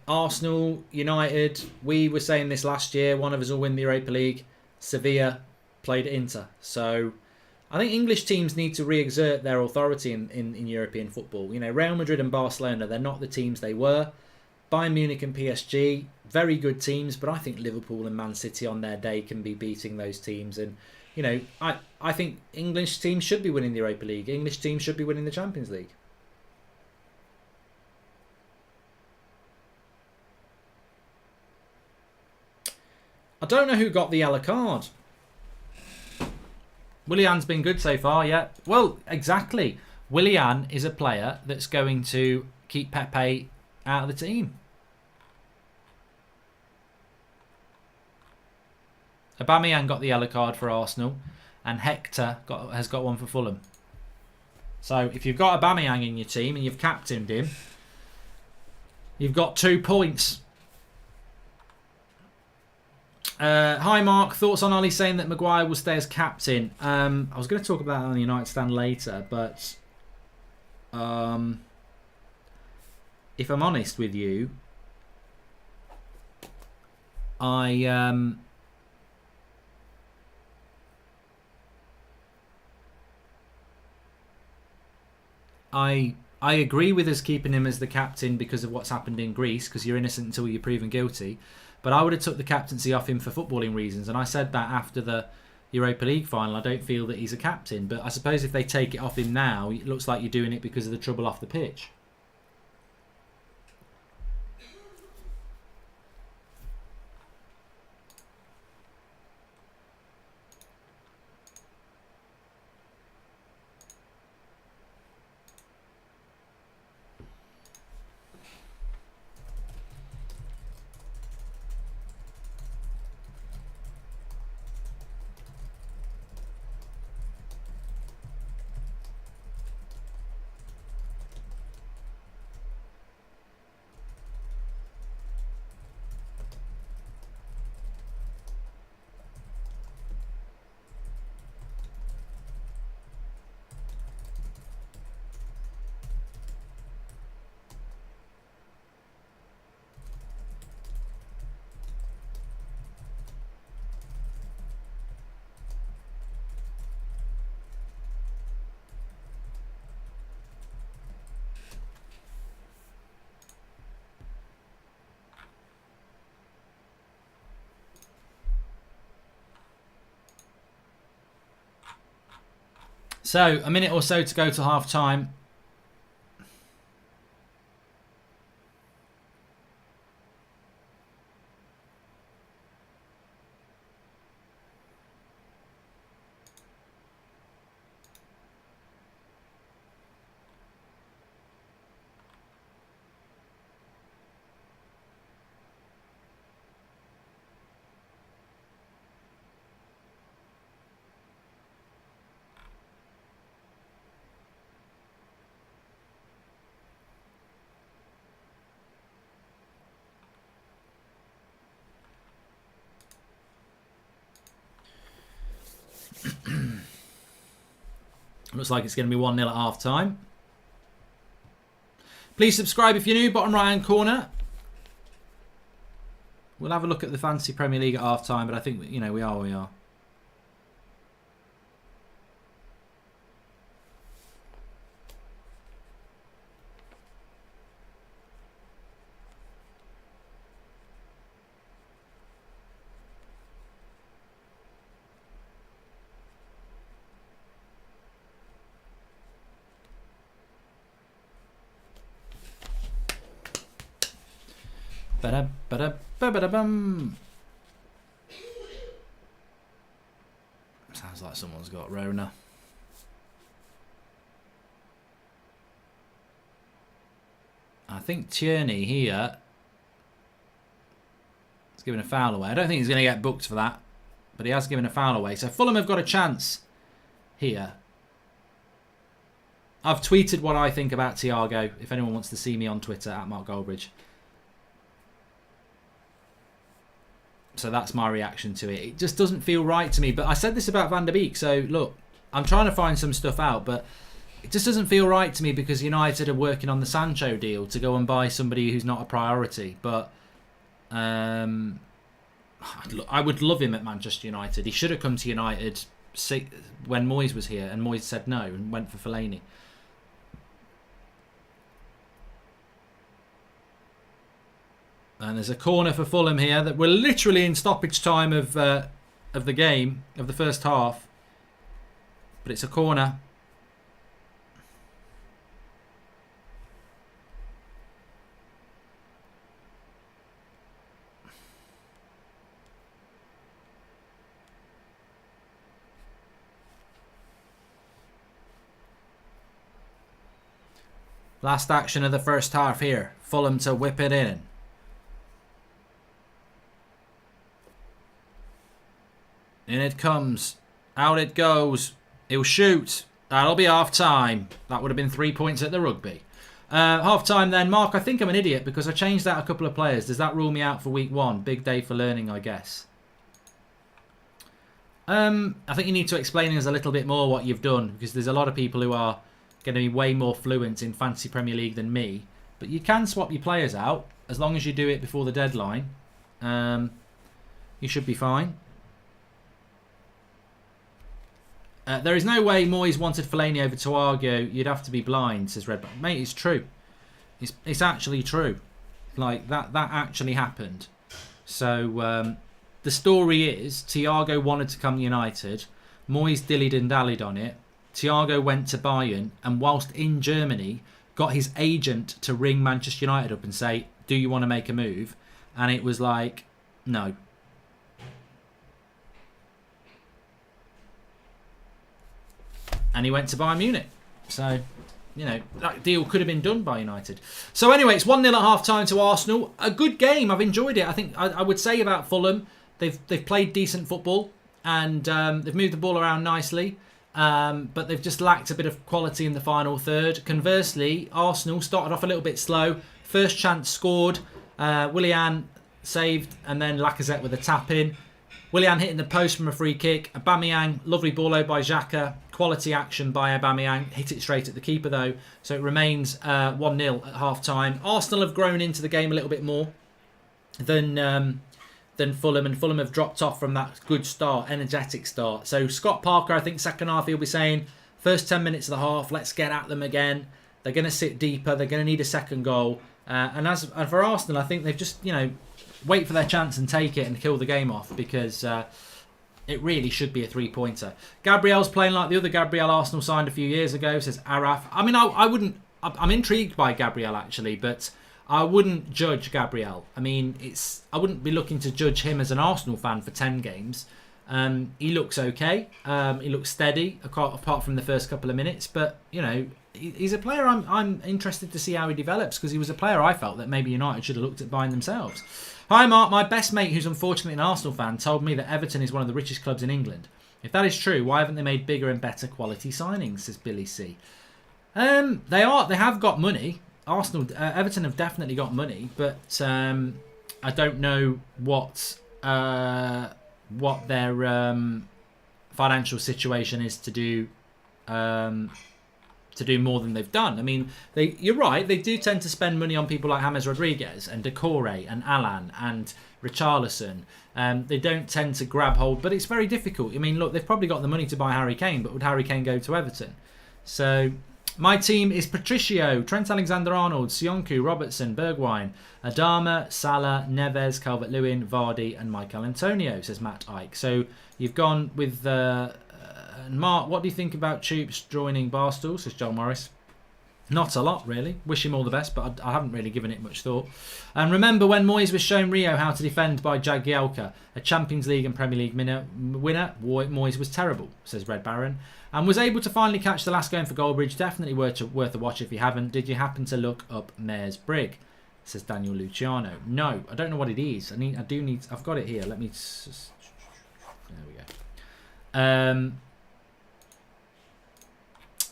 Arsenal, United, we were saying this last year, one of us will win the Europa League. Sevilla played Inter. So I think English teams need to re-exert their authority in European football. You know, Real Madrid and Barcelona, they're not the teams they were. Bayern Munich and PSG, very good teams, but I think Liverpool and Man City on their day can be beating those teams. And, you know, I think English teams should be winning the Europa League. English teams should be winning the Champions League. I don't know who got the yellow card. Willian's been good so far, yeah. Well, exactly. Willian is a player that's going to keep Pepe out of the team. Aubameyang got the yellow card for Arsenal, and Hector has got one for Fulham. So if you've got Aubameyang in your team and you've captained him, you've got 2 points. Hi Mark, thoughts on Ollie saying that Maguire will stay as captain? I was going to talk about that on the United stand later, but if I'm honest with you, I agree with us keeping him as the captain because of what's happened in Greece, because you're innocent until you're proven guilty. But I would have took the captaincy off him for footballing reasons, and I said that after the Europa League final. I don't feel that he's a captain, but I suppose if they take it off him now, it looks like you're doing it because of the trouble off the pitch. So, a minute or so to go to half time. Looks like it's going to be 1-0 at half time. Please subscribe if you're new, bottom right hand corner. We'll have a look at the Fantasy Premier League at half time, but I think, you know, we are. Ba-da-ba-da-ba-ba-da-bum. Sounds like someone's got Rona. I think Tierney here is giving a foul away. I don't think he's going to get booked for that, but he has given a foul away. So Fulham have got a chance here. I've tweeted what I think about Thiago, if anyone wants to see me on Twitter, at Mark Goldbridge. So that's my reaction to it. It just doesn't feel right to me. But I said this about Van der Beek. So look, I'm trying to find some stuff out, but it just doesn't feel right to me because United are working on the Sancho deal to go and buy somebody who's not a priority. But I would love him at Manchester United. He should have come to United when Moyes was here, and Moyes said no and went for Fellaini. And there's a corner for Fulham here that we're literally in stoppage time of the game, of the first half. But it's a corner. Last action of the first half here. Fulham to whip it in. In it comes. Out it goes. He'll shoot. That'll be half time. That would have been 3 points at the rugby. Half time then. Mark, I think I'm an idiot because I changed out a couple of players. Does that rule me out for week 1? Big day for learning, I guess. I think you need to explain us a little bit more what you've done, because there's a lot of people who are going to be way more fluent in Fantasy Premier League than me. But you can swap your players out as long as you do it before the deadline. You should be fine. There is no way Moyes wanted Fellaini over Thiago. You'd have to be blind, says Red. Mate, it's true. It's actually true. Like, that actually happened. So, the story is, Thiago wanted to come to United. Moyes dillied and dallied on it. Thiago went to Bayern, and whilst in Germany, got his agent to ring Manchester United up and say, do you want to make a move? And it was like, no. And he went to Bayern Munich. So, you know, that deal could have been done by United. So anyway, it's 1-0 at half-time to Arsenal. A good game. I've enjoyed it. I think I would say about Fulham, they've played decent football, and they've moved the ball around nicely. But they've just lacked a bit of quality in the final third. Conversely, Arsenal started off a little bit slow. First chance scored. Willian saved, and then Lacazette with a tap-in. Willian hitting the post from a free kick. Aubameyang, lovely ball out by Xhaka. Quality action by Aubameyang. Hit it straight at the keeper though. So it remains 1-0 at half-time. Arsenal have grown into the game a little bit more than Fulham. And Fulham have dropped off from that good start, energetic start. So Scott Parker, I think second half he'll be saying, first 10 minutes of the half, let's get at them again. They're going to sit deeper. They're going to need a second goal. And for Arsenal, I think they've just, wait for their chance and take it and kill the game off, because it really should be a 3-pointer. Gabriel's playing like the other Gabriel Arsenal signed a few years ago, says Araf. I mean, I'm intrigued by Gabriel actually, but I wouldn't judge Gabriel. I mean, I wouldn't be looking to judge him as an Arsenal fan for 10 games. He looks okay. He looks steady, apart from the first couple of minutes. But, he's a player I'm interested to see how he develops, because he was a player I felt that maybe United should have looked at buying themselves. Hi Mark, my best mate, who's unfortunately an Arsenal fan, told me that Everton is one of the richest clubs in England. If that is true, why haven't they made bigger and better quality signings, says Billy C. They have got money. Everton have definitely got money, but I don't know what their financial situation is to do more than they've done. I mean, you're right, they do tend to spend money on people like James Rodriguez and Decore and Alan and Richarlison. They don't tend to grab hold, but it's very difficult. I mean, look, they've probably got the money to buy Harry Kane, but would Harry Kane go to Everton? So my team is Patricio, Trent Alexander-Arnold, Sionku, Robertson, Bergwijn, Adama, Salah, Neves, Calvert-Lewin, Vardy and Michael Antonio, says Matt Ike. So you've gone with Mark, what do you think about Choops joining Barstool, says Joel Morris? Not a lot, really. Wish him all the best, but I haven't really given it much thought. And remember when Moyes was showing Rio how to defend by Jagielka, a Champions League and Premier League winner, Moyes was terrible, says Red Baron. And was able to finally catch the last game for Goldbridge. Definitely worth a watch if you haven't. Did you happen to look up Mayor's Brig, says Daniel Luciano? No, I don't know what it is. I've got it here. Let me... There we go.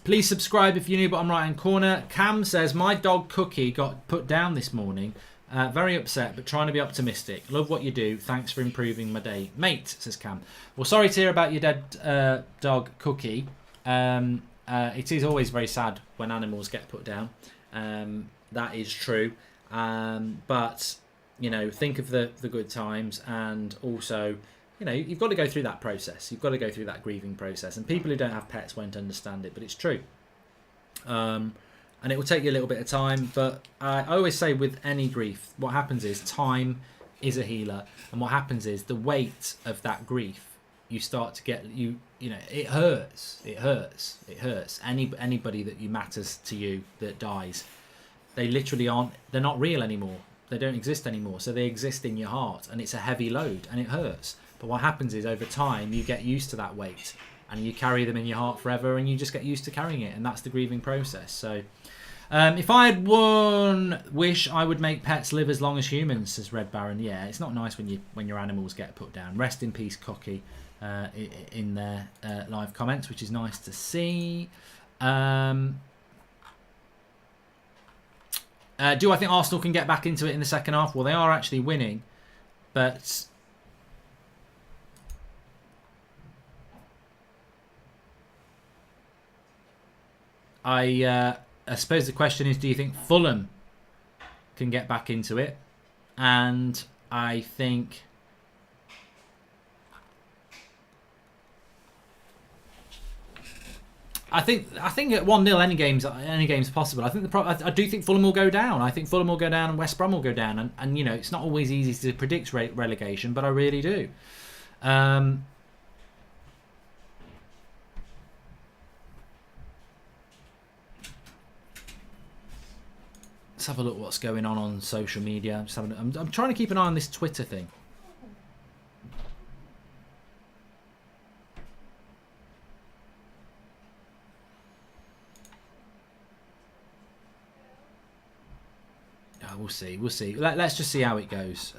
Please subscribe if you're new, bottom right hand corner. Cam says, my dog Cookie got put down this morning. Very upset, but trying to be optimistic. Love what you do. Thanks for improving my day. Mate, says Cam. Well, sorry to hear about your dead dog Cookie. It is always very sad when animals get put down. That is true. But, think of the good times, and also you know, you've got to go through that process. You've got to go through that grieving process. And people who don't have pets won't understand it, but it's true. And it will take you a little bit of time. But I always say with any grief, what happens is time is a healer. And what happens is the weight of that grief, you start to get, you know, it hurts. It hurts. It hurts. Anybody that you matters to you that dies, they literally aren't, they're not real anymore. They don't exist anymore. So they exist in your heart, and it's a heavy load and it hurts. But what happens is over time you get used to that weight and you carry them in your heart forever, and you just get used to carrying it, and that's the grieving process. So if I had one wish, I would make pets live as long as humans, says Red Baron. Yeah, it's not nice when your animals get put down. Rest in peace, Cocky, in their live comments, which is nice to see. Do I think Arsenal can get back into it in the second half? Well, they are actually winning, but I suppose the question is, do you think Fulham can get back into it? And I think at 1-0 any game's possible. I think I do think Fulham will go down. I think Fulham will go down and West Brom will go down. And you know, it's not always easy to predict relegation, but I really do. Let's have a look what's going on social media. I'm trying to keep an eye on this Twitter thing. We'll see. We'll see. Let's just see how it goes.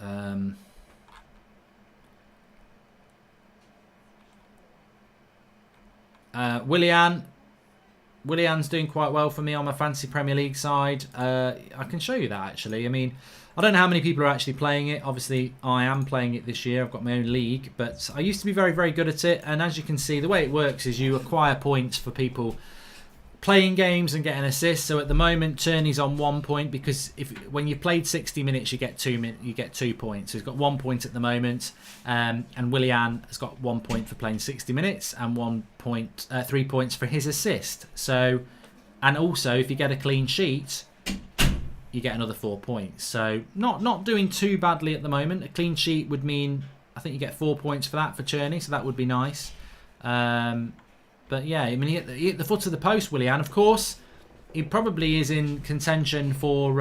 Willian's doing quite well for me on my fantasy Premier League side. I can show you that actually. I mean, I don't know how many people are actually playing it. Obviously, I am playing it this year. I've got my own league, but I used to be very, very good at it. And as you can see, the way it works is you acquire points for people playing games and getting assists. So at the moment, Turney's on 1 point because when you played 60 minutes, you get 2 points. So he's got 1 point at the moment, and Willian has got 1 point for playing 60 minutes and 3 points for his assist. So, and also if you get a clean sheet, you get another 4 points. So not doing too badly at the moment. A clean sheet would mean I think you get 4 points for that for Turney, so that would be nice. But yeah, I mean, he hit the foot of the post, Willian. Of course, he probably is in contention for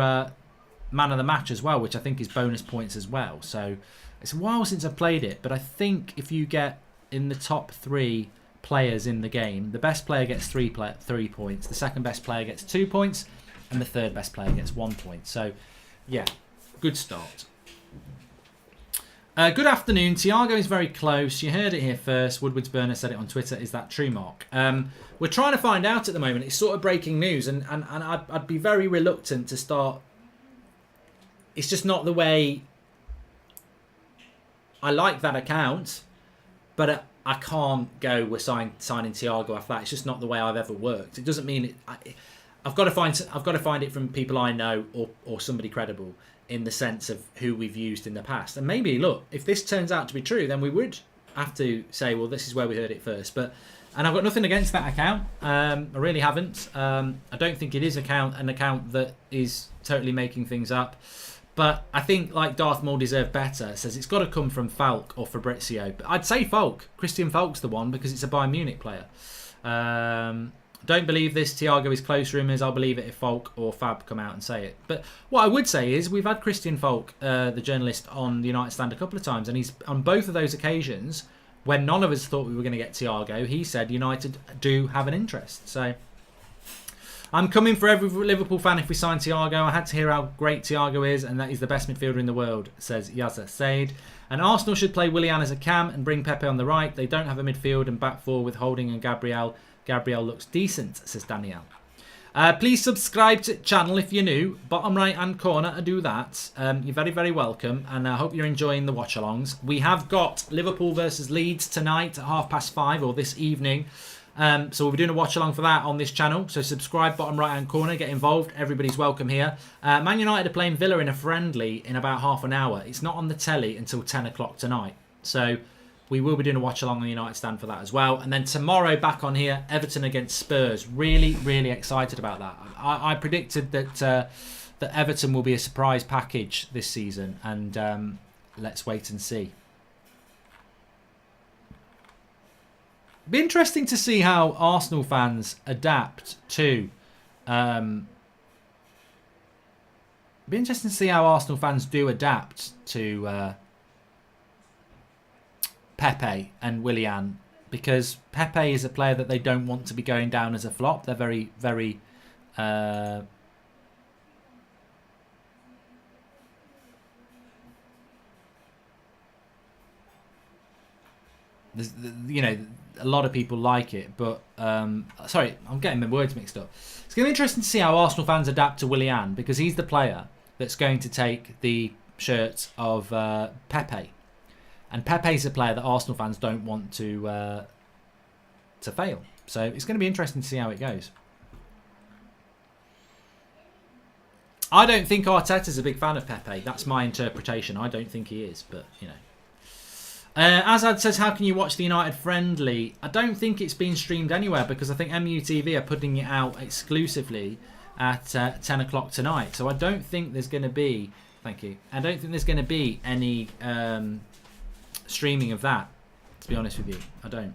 man of the match as well, which I think is bonus points as well. So it's a while since I've played it, but I think if you get in the top 3 players in the game, the best player gets 3 points, the second best player gets 2 points, and the third best player gets 1 point. So yeah, good start. Good afternoon. Thiago is very close. You heard it here first. Woodward's Burner said it on Twitter. Is that true, Mark? We're trying to find out at the moment. It's sort of breaking news, and I'd be very reluctant to start. It's just not the way. I like that account, but I can't go. We're signing Thiago after that. It's just not the way I've ever worked. It doesn't mean it. I've got to find it from people I know or somebody credible, in the sense of who we've used in the past. And maybe, look, if this turns out to be true, then we would have to say, well, this is where we heard it first. And I've got nothing against that account. I really haven't. I don't think it is an account that is totally making things up. But I think, like Darth Maul Deserve Better says, it's got to come from Falk or Fabrizio. But I'd say Falk. Christian Falk's the one, because it's a Bayern Munich player. Don't believe this. Thiago is close rumours. I'll believe it if Falk or Fab come out and say it. But what I would say is we've had Christian Falk, the journalist, on the United Stand a couple of times, and he's on both of those occasions when none of us thought we were going to get Thiago. He said United do have an interest. So I'm coming for every Liverpool fan if we sign Thiago. I had to hear how great Thiago is, and that he's the best midfielder in the world, says Yazza Said. And Arsenal should play Willian as a cam and bring Pepe on the right. They don't have a midfield and back four with Holding and Gabriel. Gabriel looks decent, says Danielle. Please subscribe to the channel if you're new. Bottom right hand corner, I do that. You're very, very welcome. And I hope you're enjoying the watch-alongs. We have got Liverpool versus Leeds tonight at 5:30, or this evening. So we'll be doing a watch-along for that on this channel. So subscribe, bottom right hand corner, get involved. Everybody's welcome here. Man United are playing Villa in a friendly in about half an hour. It's not on the telly until 10 o'clock tonight. So We will be doing a watch along on the United stand for that as well. And then tomorrow back on here, Everton against Spurs. Really, really excited about that. I predicted that that Everton will be a surprise package this season, and let's wait and see. Be interesting to see how Arsenal fans adapt to. Be interesting to see how Arsenal fans do adapt to Pepe and Willian, because Pepe is a player that they don't want to be going down as a flop. They're very, very you know, a lot of people like it, but sorry, I'm getting my words mixed up. It's going to be interesting to see how Arsenal fans adapt to Willian, because he's the player that's going to take the shirt of Pepe, and Pepe's a player that Arsenal fans don't want to fail. So it's going to be interesting to see how it goes. I don't think Arteta's a big fan of Pepe. That's my interpretation. I don't think he is, but you know. Azad says, how can you watch the United friendly? I don't think it's been streamed anywhere, because I think MUTV are putting it out exclusively at 10 o'clock tonight. So I don't think there's going to be, thank you, I don't think there's going to be any streaming of that, to be honest with you. I don't.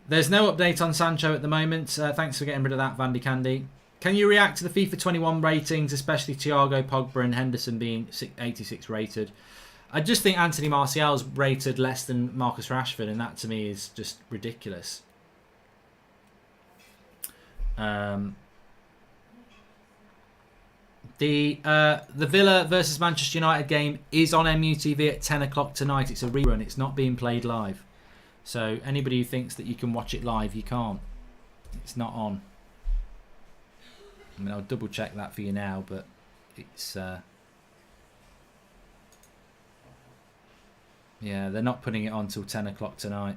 There's no update on Sancho at the moment. Thanks for getting rid of that, Vandy Candy. Can you react to the FIFA 21 ratings, especially Thiago, Pogba and Henderson being 86 rated? I just think Anthony Martial's rated less than Marcus Rashford, and that to me is just ridiculous. The Villa versus Manchester United game is on MUTV at 10 o'clock tonight. It's a rerun. It's not being played live. So anybody who thinks that you can watch it live, you can't. It's not on. I mean, I'll double check that for you now, but it's... yeah, they're not putting it on till 10 o'clock tonight.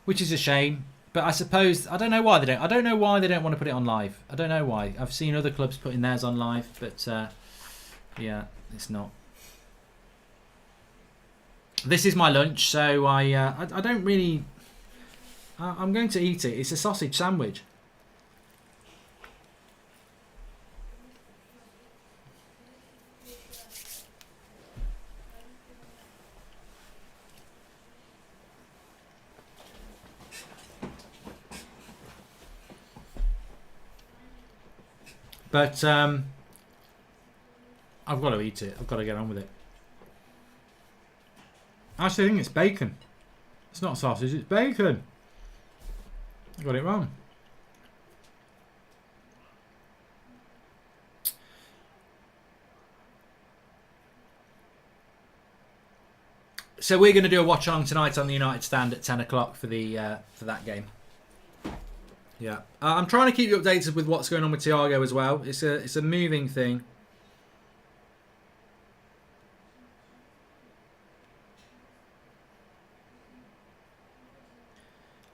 Which is a shame. But I suppose, I don't know why they don't. I don't know why they don't want to put it on live. I don't know why. I've seen other clubs putting theirs on live, but yeah, it's not. This is my lunch, so I don't really... I'm going to eat it. It's a sausage sandwich. But I've got to eat it. I've got to get on with it. Actually, I think it's bacon. It's not sausage, it's bacon. I got it wrong. So we're going to do a watch along tonight on the United stand at 10 o'clock for the for that game. Yeah, I'm trying to keep you updated with what's going on with Thiago as well. It's a moving thing.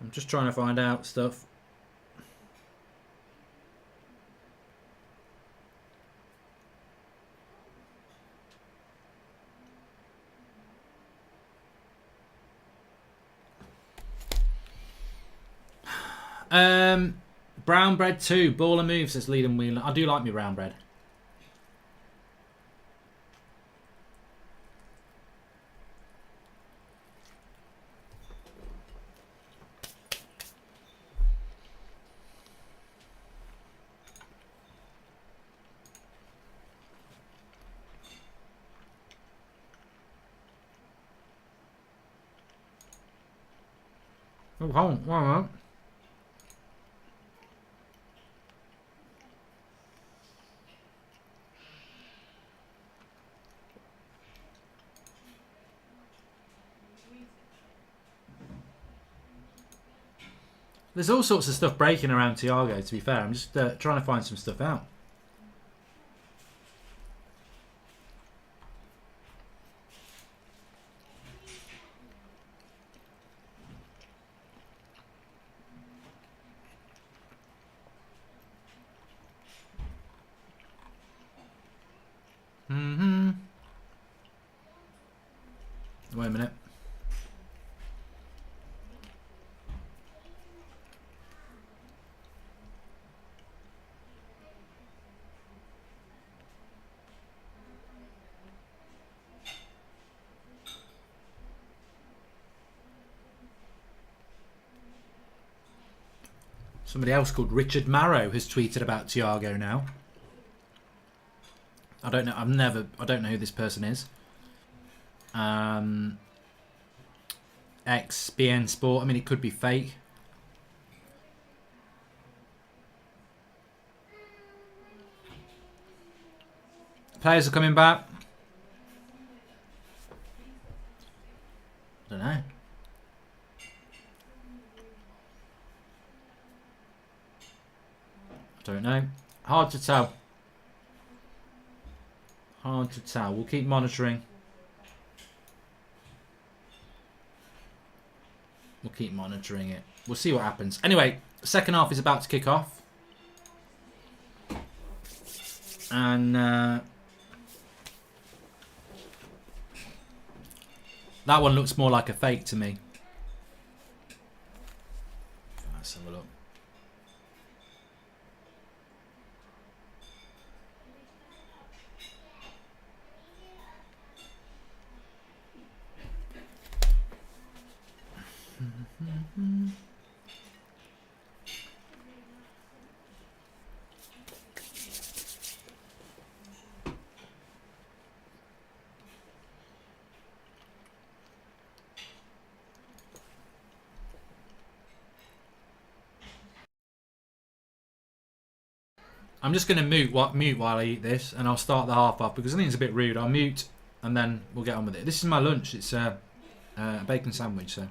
I'm just trying to find out stuff. Brown bread too. Baller moves, says Leland Whelan. I do like me brown bread. Oh, hold on. There's all sorts of stuff breaking around Thiago, to be fair. I'm just trying to find some stuff out. Wait a minute. Somebody else called Richard Marrow has tweeted about Thiago now. I don't know. I don't know who this person is. XBN Sport. I mean, it could be fake. Players are coming back. I don't know. Don't know. Hard to tell. Hard to tell. We'll keep monitoring. We'll keep monitoring it. We'll see what happens. Anyway, second half is about to kick off. And that one looks more like a fake to me. Let's have a look. I'm just going to mute while I eat this, and I'll start the half off because I think it's a bit rude. I'll mute and then we'll get on with it. This is my lunch. It's a bacon sandwich, so.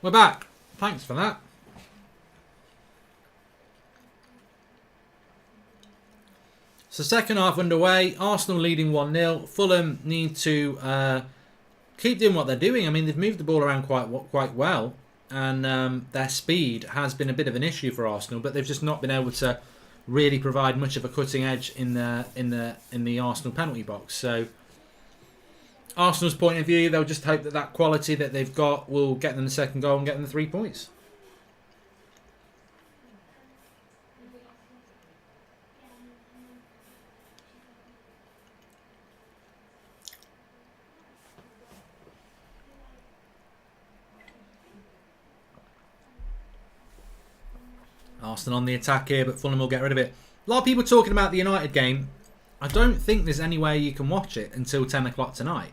We're back. Thanks for that. So second half underway. Arsenal leading 1-0. Fulham need to keep doing what they're doing. I mean, they've moved the ball around quite well, and their speed has been a bit of an issue for Arsenal, but they've just not been able to really provide much of a cutting edge in the Arsenal penalty box. So Arsenal's point of view, they'll just hope that quality that they've got will get them the second goal and get them the 3 points. Arsenal on the attack here, but Fulham will get rid of it. A lot of people talking about the United game. I don't think there's any way you can watch it until 10 o'clock tonight.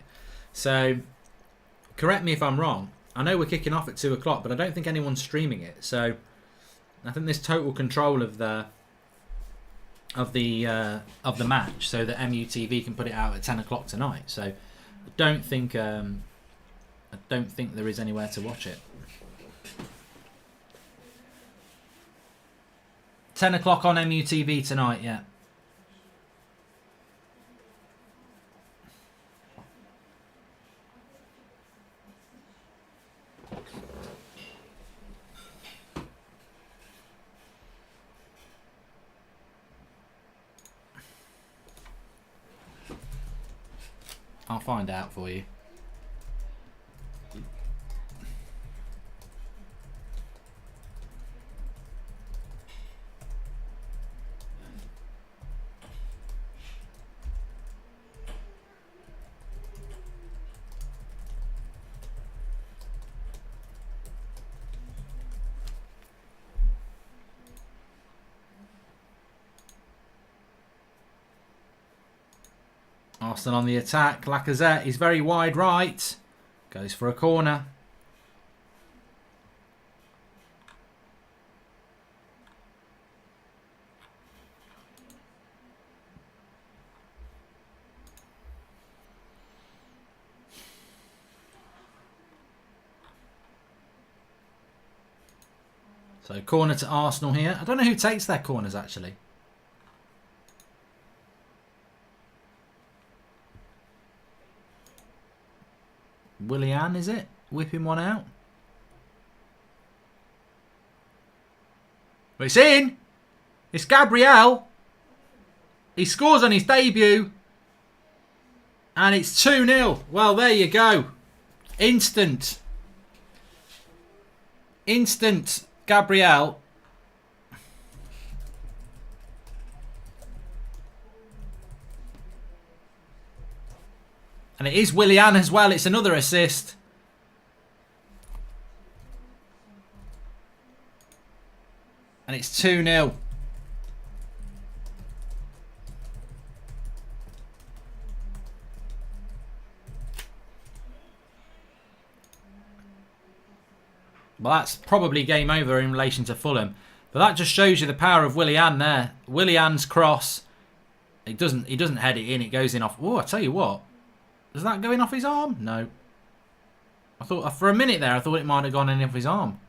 So, correct me if I'm wrong. I know we're kicking off at 2 o'clock, but I don't think anyone's streaming it. So, I think there's total control of the match, so that MUTV can put it out at 10 o'clock tonight. So, I don't think there is anywhere to watch it. 10 o'clock on MUTV tonight, yeah. I'll find out for you. Arsenal on the attack. Lacazette is very wide right. Goes for a corner. So corner to Arsenal here. I don't know who takes their corners actually. Willian, is it? Whipping one out. But it's in. It's Gabriel. He scores on his debut. And it's 2-0. Well, there you go. Instant. Instant Gabriel. And it is Willian as well. It's another assist. And it's 2-0. Well, that's probably game over in relation to Fulham. But that just shows you the power of Willian there. Willian's cross. He doesn't head it in. It goes in off. Oh, I tell you what. Is that going off his arm? No. I thought for a minute there, I thought it might have gone in off his arm.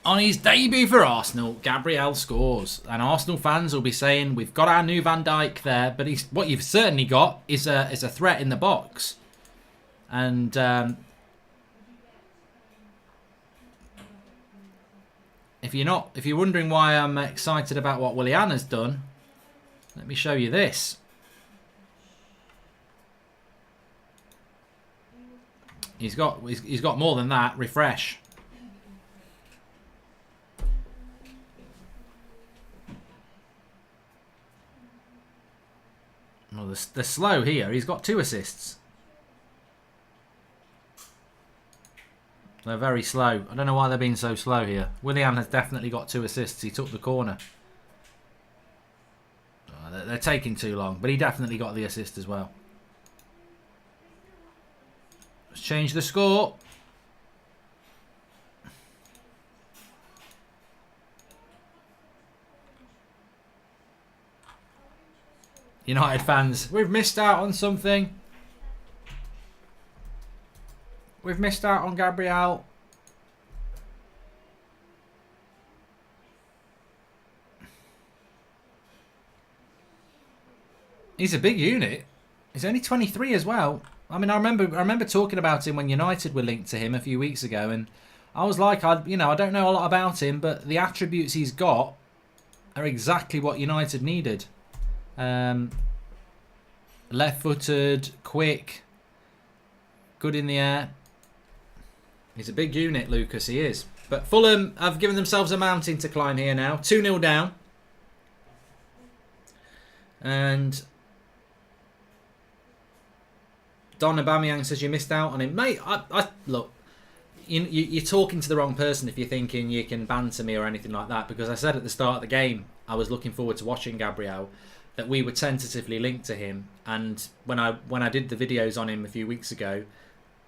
On his debut for Arsenal, Gabriel scores. And Arsenal fans will be saying, we've got our new Van Dijk there, but what you've certainly got is a threat in the box. And if you're wondering why I'm excited about what Willian has done, let me show you this. He's got more than that. Refresh. Well, they're slow here. He's got 2 assists. They're very slow. I don't know why they're being so slow here. Willian has definitely got 2 assists. He took the corner. They're taking too long, but he definitely got the assist as well. Let's change the score. United fans, we've missed out on something. We've missed out on Gabriel. He's a big unit. He's only 23 as well. I mean, I remember talking about him when United were linked to him a few weeks ago, and I was like, I don't know a lot about him, but the attributes he's got are exactly what United needed. Left-footed, quick, good in the air. He's a big unit, Lucas, he is. But Fulham have given themselves a mountain to climb here now. 2-0 down. And Don Aubameyang says you missed out on him. Mate, look, you're talking to the wrong person if you're thinking you can banter me or anything like that, because I said at the start of the game I was looking forward to watching Gabriel, that we were tentatively linked to him, and when I did the videos on him a few weeks ago,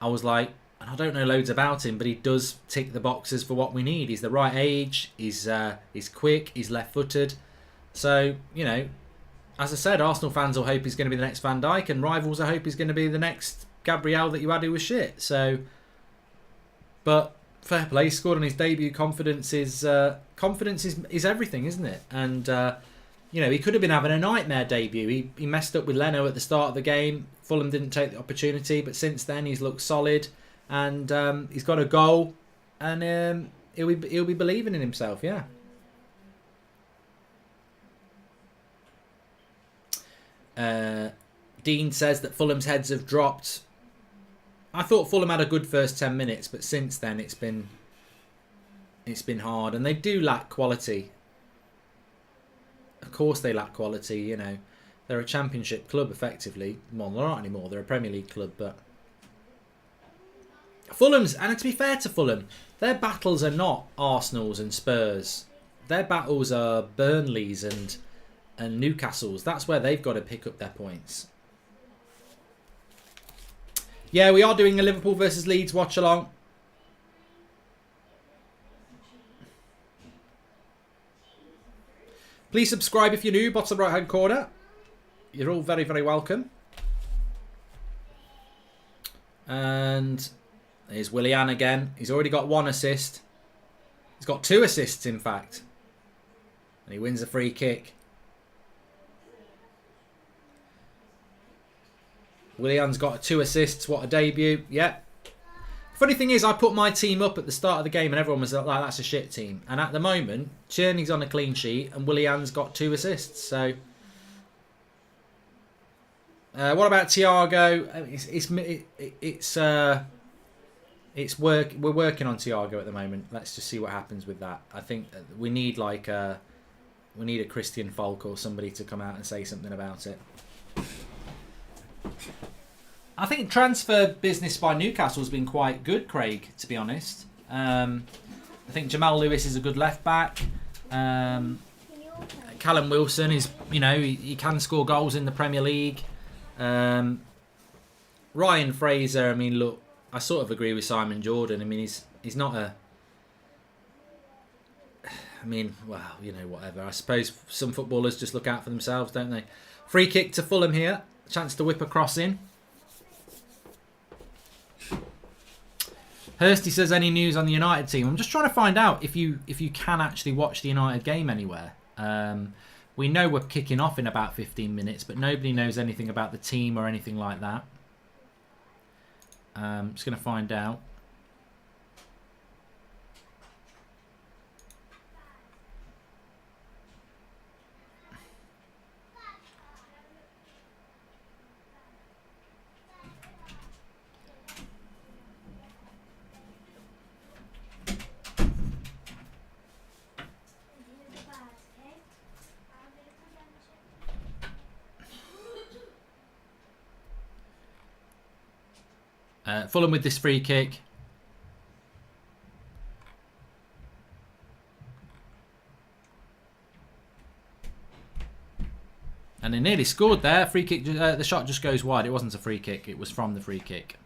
I was like, I don't know loads about him, but he does tick the boxes for what we need. He's the right age, he's quick, he's left-footed. So, you know, as I said, Arsenal fans will hope he's going to be the next Van Dijk, and rivals will hope he's going to be the next Gabriel that you had who was shit. So, but fair play, he scored on his debut. Confidence is everything, isn't it? And you know, he could have been having a nightmare debut. He messed up with Leno at the start of the game. Fulham didn't take the opportunity, but since then he's looked solid, and he's got a goal. and he'll be believing in himself. Yeah. Dean says that Fulham's heads have dropped. I thought Fulham had a good first 10 minutes, but since then it's been hard, and they do lack quality. Of course they lack quality, you know. They're a Championship club, effectively. Well, they're not anymore. They're a Premier League club, but Fulham's, and to be fair to Fulham, their battles are not Arsenal's and Spurs. Their battles are Burnley's and Newcastle's. That's where they've got to pick up their points. Yeah, we are doing a Liverpool versus Leeds watch along. Please subscribe if you're new, bottom right hand corner. You're all very, very welcome. And here's Willian again. He's already got 1 assist. He's got 2 assists, in fact. And he wins a free kick. Willian's got 2 assists. What a debut. Yeah. Funny thing is, I put my team up at the start of the game and everyone was like, that's a shit team. And at the moment, Cherney's on a clean sheet and Willian's got 2 assists. So, what about Thiago? We're working on Thiago at the moment. Let's just see what happens with that. I think we need a Christian Falk or somebody to come out and say something about it. I think transfer business by Newcastle has been quite good, Craig, to be honest. I think Jamal Lewis is a good left back. Callum Wilson is, he can score goals in the Premier League. Ryan Fraser, look, I sort of agree with Simon Jordan. He's not a... whatever. I suppose some footballers just look out for themselves, don't they? Free kick to Fulham here. Chance to whip a cross in. Hursty says, any news on the United team? I'm just trying to find out if you can actually watch the United game anywhere. We know we're kicking off in about 15 minutes, but nobody knows anything about the team or anything like that. Just going to find out. Fulham with this free kick. And they nearly scored there. Free kick. The shot just goes wide. It wasn't a free kick. It was from the free kick.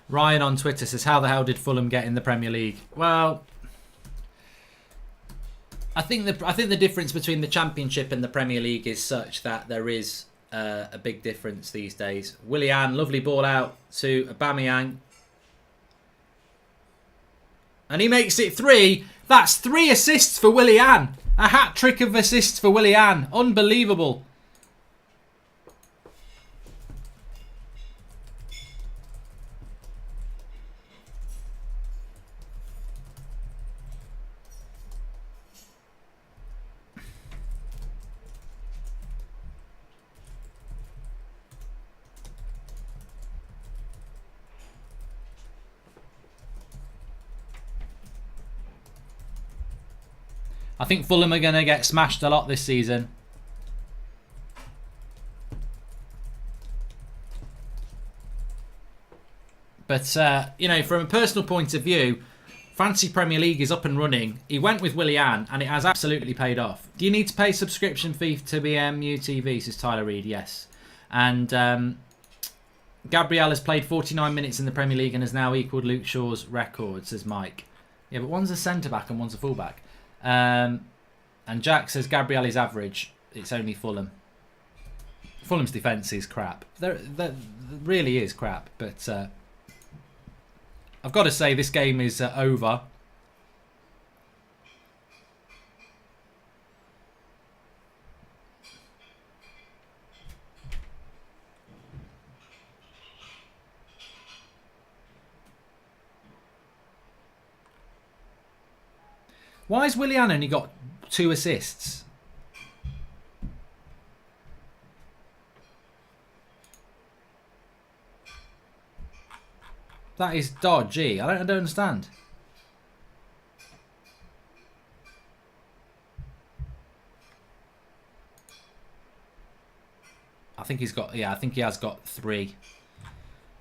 Ryan on Twitter says, how the hell did Fulham get in the Premier League? Well, I think the difference between the Championship and the Premier League is such that there is a big difference these days. Willian, lovely ball out to Aubameyang. And he makes it 3. That's 3 assists for Willian. A hat-trick of assists for Willian. Unbelievable. I think Fulham are going to get smashed a lot this season. But, from a personal point of view, Fantasy Premier League is up and running. He went with Willian, and it has absolutely paid off. Do you need to pay subscription fee to BMU TV, says Tyler Reid? Yes. And Gabriel has played 49 minutes in the Premier League and has now equalled Luke Shaw's record, says Mike. Yeah, but one's a centre-back and one's a full-back. And Jack says Gabriel is average. It's only Fulham. Fulham's defence is crap. There really is crap, but... I've got to say this game is over. Why has Willian only got 2 assists? That is dodgy. I don't understand. I think he's got... Yeah, I think he has got 3.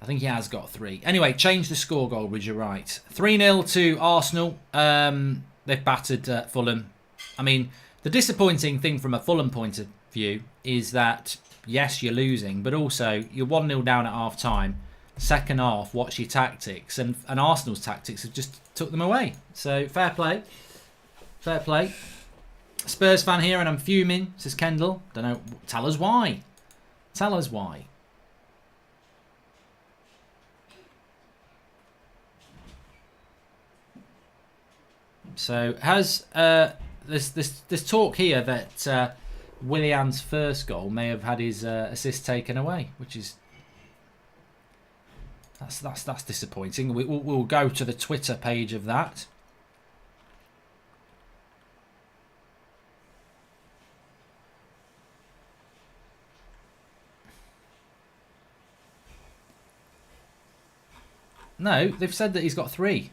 I think he has got 3. Anyway, change the score, Goldbridge. You're right. 3-0 to Arsenal. They've battered Fulham. I mean, the disappointing thing from a Fulham point of view is that, yes, you're losing, but also you're 1-0 down at half-time. Second half, watch your tactics, and Arsenal's tactics have just took them away. So fair play, fair play. Spurs fan here, and I'm fuming, says Kendall. Don't know. Tell us why. Tell us why. So has this talk here that Willian's first goal may have had his assist taken away, which is. That's disappointing. We'll go to the Twitter page of that. No, they've said that he's got 3.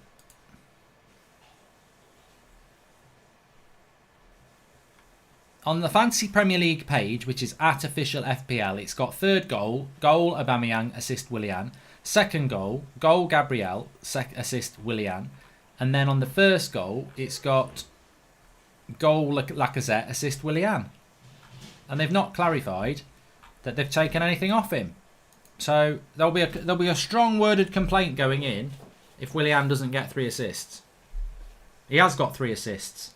On the Fantasy Premier League page, which is @officialFPL, it's got third goal Aubameyang, assist Willian. Second goal Gabriel, assist Willian. And then on the first goal, it's got goal Lacazette, assist Willian. And they've not clarified that they've taken anything off him. So there'll be a strong worded complaint going in if Willian doesn't get 3 assists. He has got 3 assists.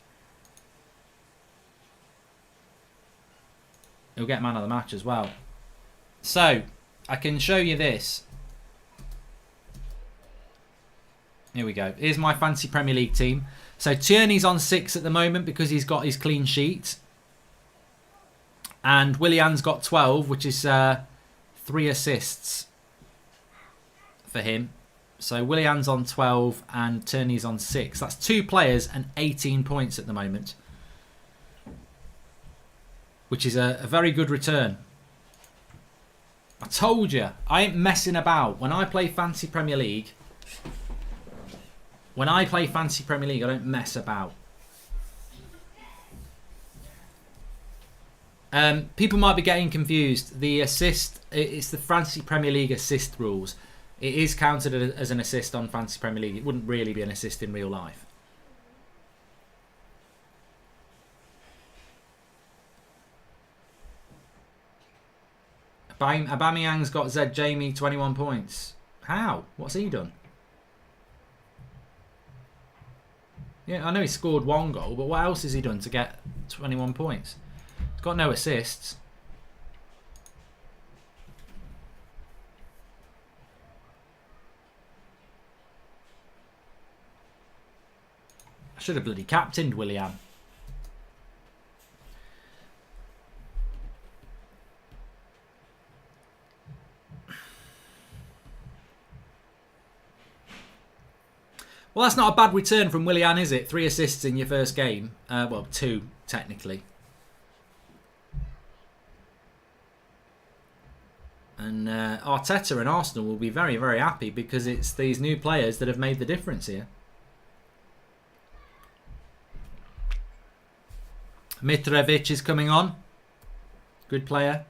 He'll get man of the match as well. So I can show you this. Here we go. Here's my Fantasy Premier League team. So Tierney's on 6 at the moment because he's got his clean sheet. And Willian's got 12, which is 3 assists for him. So Willian's on 12 and Tierney's on 6. That's 2 players and 18 points at the moment. Which is a very good return. I told you, I ain't messing about. When I play Fantasy Premier League... I don't mess about. People might be getting confused. The assist, it's the Fantasy Premier League assist rules. It is counted as an assist on Fantasy Premier League. It wouldn't really be an assist in real life. Aubameyang's got Z Jamie 21 points. How? What's he done? Yeah, I know he scored 1 goal, but what else has he done to get 21 points? He's got no assists. I should have bloody captained Willian. Well, that's not a bad return from Willian, is it? 3 assists in your first game. Well, 2, technically. And Arteta and Arsenal will be very, very happy because it's these new players that have made the difference here. Mitrovic is coming on. Good player.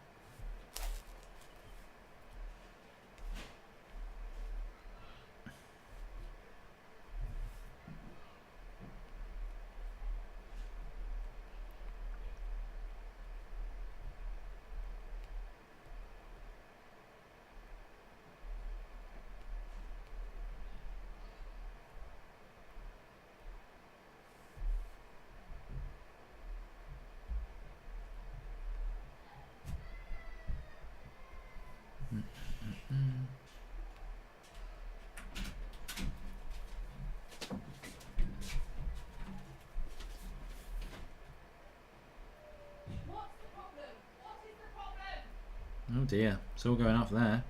Oh dear, it's all going off there.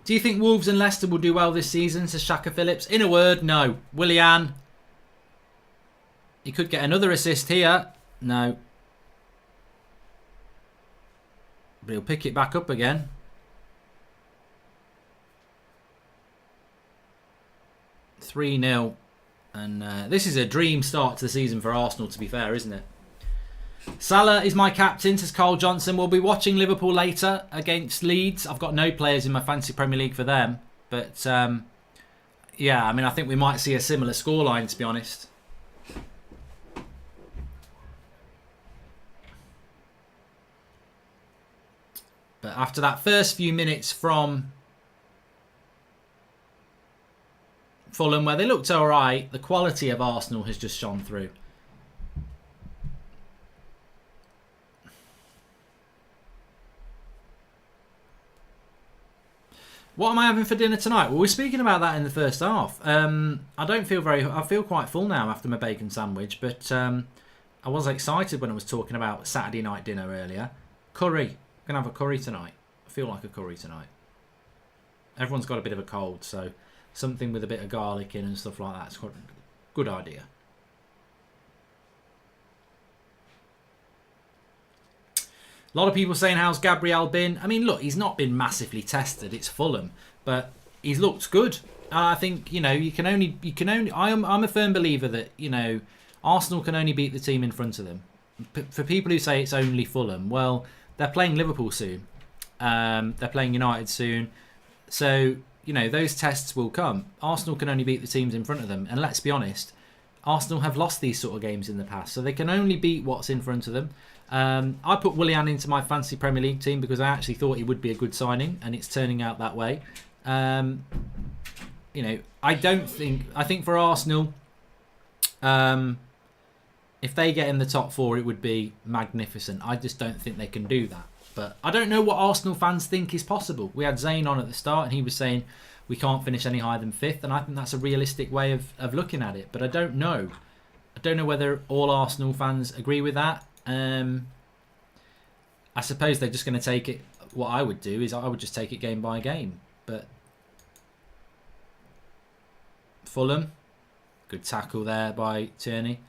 Do you think Wolves and Leicester will do well this season? Says Shaka Phillips. In a word, no. Willian. He could get another assist here. No. But he'll pick it back up again. (3-0). And this is a dream start to the season for Arsenal, to be fair, isn't it? Salah is my captain, says Carl Johnson. We'll be watching Liverpool later against Leeds. I've got no players in my fantasy Premier League for them. But, yeah, I mean, I think we might see a similar scoreline, to be honest. But after that first few minutes from Fulham, where they looked alright, the quality of Arsenal has just shone through. What am I having for dinner tonight? Well, we're speaking about that in the first half. I feel quite full now after my bacon sandwich, but I was excited when I was talking about Saturday night dinner earlier. Curry. I'm going to have a curry tonight. I feel like a curry tonight. Everyone's got a bit of a cold, so something with a bit of garlic in and stuff like that is quite a good idea. A lot of people saying, how's Gabriel been? I mean, look, he's not been massively tested. It's Fulham, but he's looked good. I think, you know, I'm a firm believer that, you know, Arsenal can only beat the team in front of them. For people who say it's only Fulham, well, they're playing Liverpool soon. They're playing United soon. So, you know, those tests will come. Arsenal can only beat the teams in front of them. And let's be honest, Arsenal have lost these sort of games in the past. So they can only beat what's in front of them. I put Willian into my fantasy Premier League team because I actually thought he would be a good signing, and it's turning out that way. You know, I think for Arsenal, if they get in the top four, it would be magnificent. I just don't think they can do that. But I don't know what Arsenal fans think is possible. We had Zayn on at the start, and he was saying we can't finish any higher than 5th, and I think that's a realistic way of looking at it. But I don't know. I don't know whether all Arsenal fans agree with that. I suppose they're just going to take it. What I would do is I would just take it game by game. But Fulham, good tackle there by Tierney.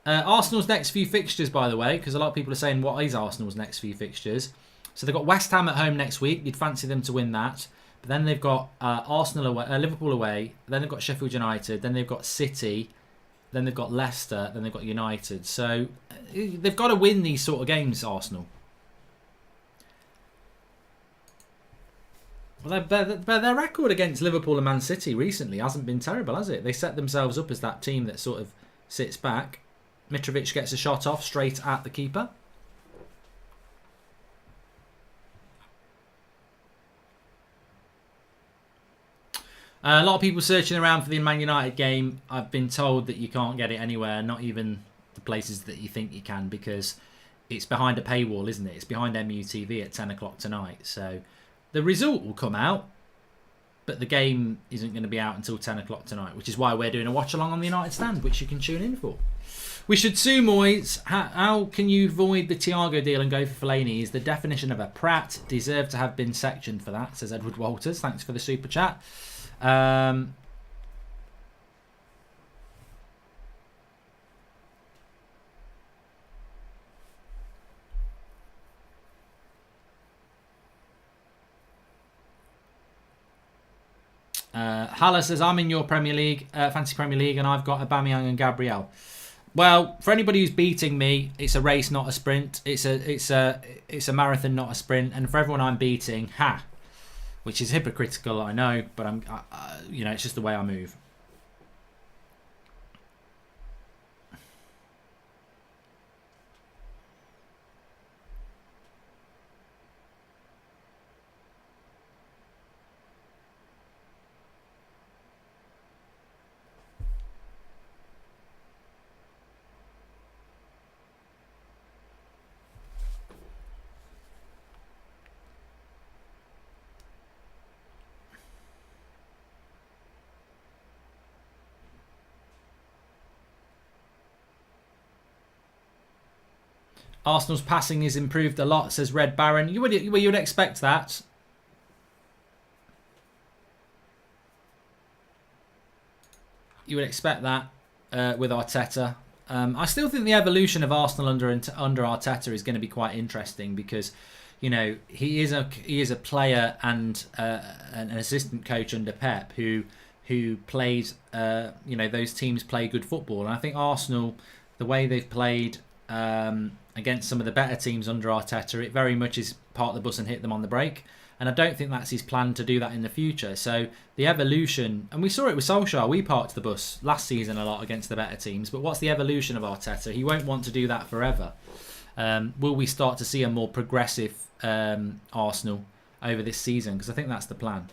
Arsenal's next few fixtures, by the way, because a lot of people are saying, what is Arsenal's next few fixtures? So they've got West Ham at home next week. You'd fancy them to win that. But then they've got Arsenal away, Liverpool away. Then they've got Sheffield United. Then they've got City. Then they've got Leicester. Then they've got United. So they've got to win these sort of games, Arsenal. Well, their record against Liverpool and Man City recently hasn't been terrible, has it? They set themselves up as that team that sort of sits back. Mitrovic gets a shot off straight at the keeper. A lot of people searching around for the Man United game. I've been told that you can't get it anywhere, not even the places that you think you can, because it's behind a paywall, isn't it? It's behind MUTV at 10 o'clock tonight. So the result will come out, but the game isn't going to be out until 10 o'clock tonight, which is why we're doing a watch-along on the United stand, which you can tune in for. We should sue Moyes. How can you void the Thiago deal and go for Fellaini? Is the definition of a prat. Deserved to have been sectioned for that, says Edward Walters. Thanks for the super chat. Hala says, I'm in your Premier League, Fantasy Premier League, and I've got Aubameyang and Gabriel. Well, for anybody who's beating me, it's a race, not a sprint. It's a marathon, not a sprint. And for everyone I'm beating, which is hypocritical, I know, but you know, it's just the way I move. Arsenal's passing has improved a lot, says Red Baron. You would expect that. You would expect that with Arteta. I still think the evolution of Arsenal under Arteta is going to be quite interesting because, you know, he is a player and an assistant coach under Pep who plays, you know, those teams play good football. And I think Arsenal, the way they've played against some of the better teams under Arteta, it very much is park the bus and hit them on the break. And I don't think that's his plan to do that in the future. So the evolution, and we saw it with Solskjaer, we parked the bus last season a lot against the better teams. But what's the evolution of Arteta? He won't want to do that forever. Will we start to see a more progressive Arsenal over this season? Because I think that's the plan.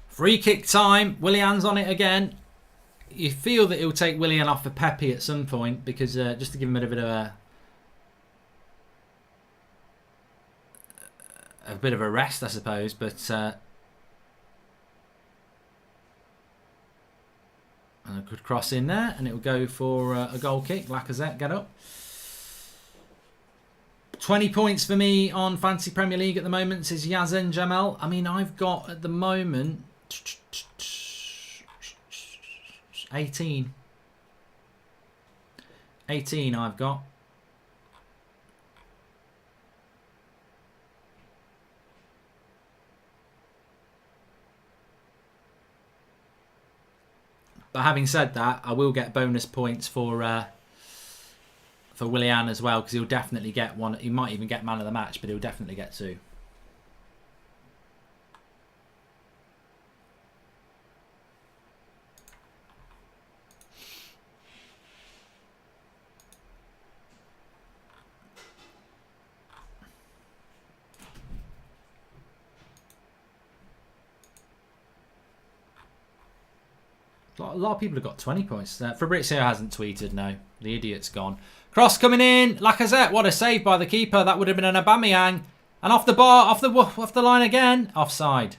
Free kick time. Willian's on it again. You feel that he'll take Willian off for Pepe at some point because just to give him a bit of a rest, I suppose. But and a good cross in there, and it will go for a goal kick. Lacazette, get up. 20 points for me on Fantasy Premier League at the moment, says Yazen Jamal. I mean, I've got at the moment 18 I've got. But having said that, I will get bonus points for Willian as well, because he'll definitely get one. He might even get man of the match, but he'll definitely get two. A lot of people have got 20 points. Fabrizio hasn't tweeted, no. The idiot's gone. Cross coming in. Lacazette, what a save by the keeper. That would have been an Aubameyang. And off the bar, off the line again. Offside.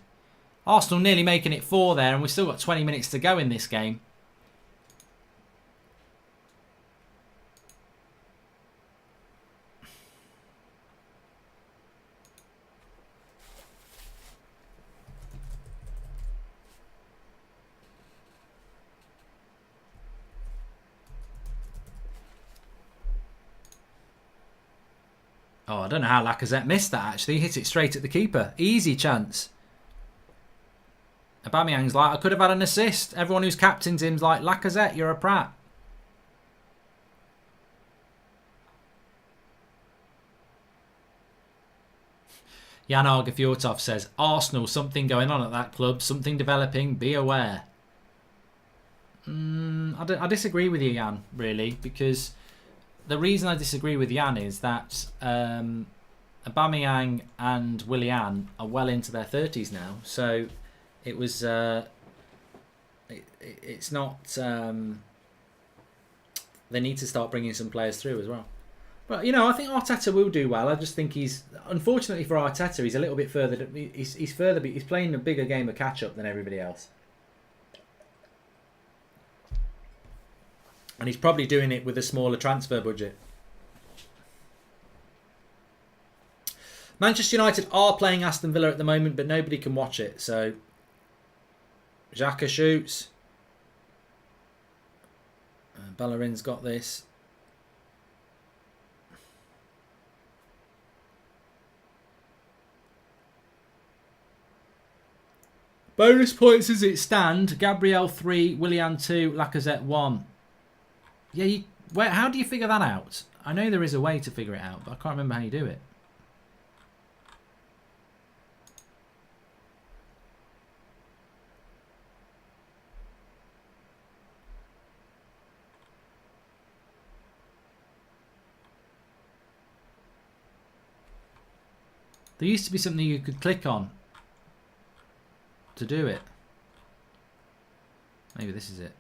Arsenal nearly making it 4 there, and we've still got 20 minutes to go in this game. Oh, I don't know how Lacazette missed that, actually. He hit it straight at the keeper. Easy chance. Aubameyang's like, I could have had an assist. Everyone who's captained him's like, Lacazette, you're a prat. Jan Argafjortov says, Arsenal, something going on at that club. Something developing. Be aware. I disagree with you, Jan, really, because the reason I disagree with Jan is that Aubameyang and Willian are well into their 30s now. So it was... it's not... they need to start bringing some players through as well. But, you know, I think Arteta will do well. I just think he's... Unfortunately for Arteta, he's a little bit further... He's further... He's playing a bigger game of catch-up than everybody else. And he's probably doing it with a smaller transfer budget. Manchester United are playing Aston Villa at the moment, but nobody can watch it. So, Xhaka shoots. Bellerin's got this. Bonus points as it stand. Gabriel 3, Willian 2, Lacazette 1. Yeah, how do you figure that out? I know there is a way to figure it out, but I can't remember how you do it. There used to be something you could click on to do it. Maybe this is it.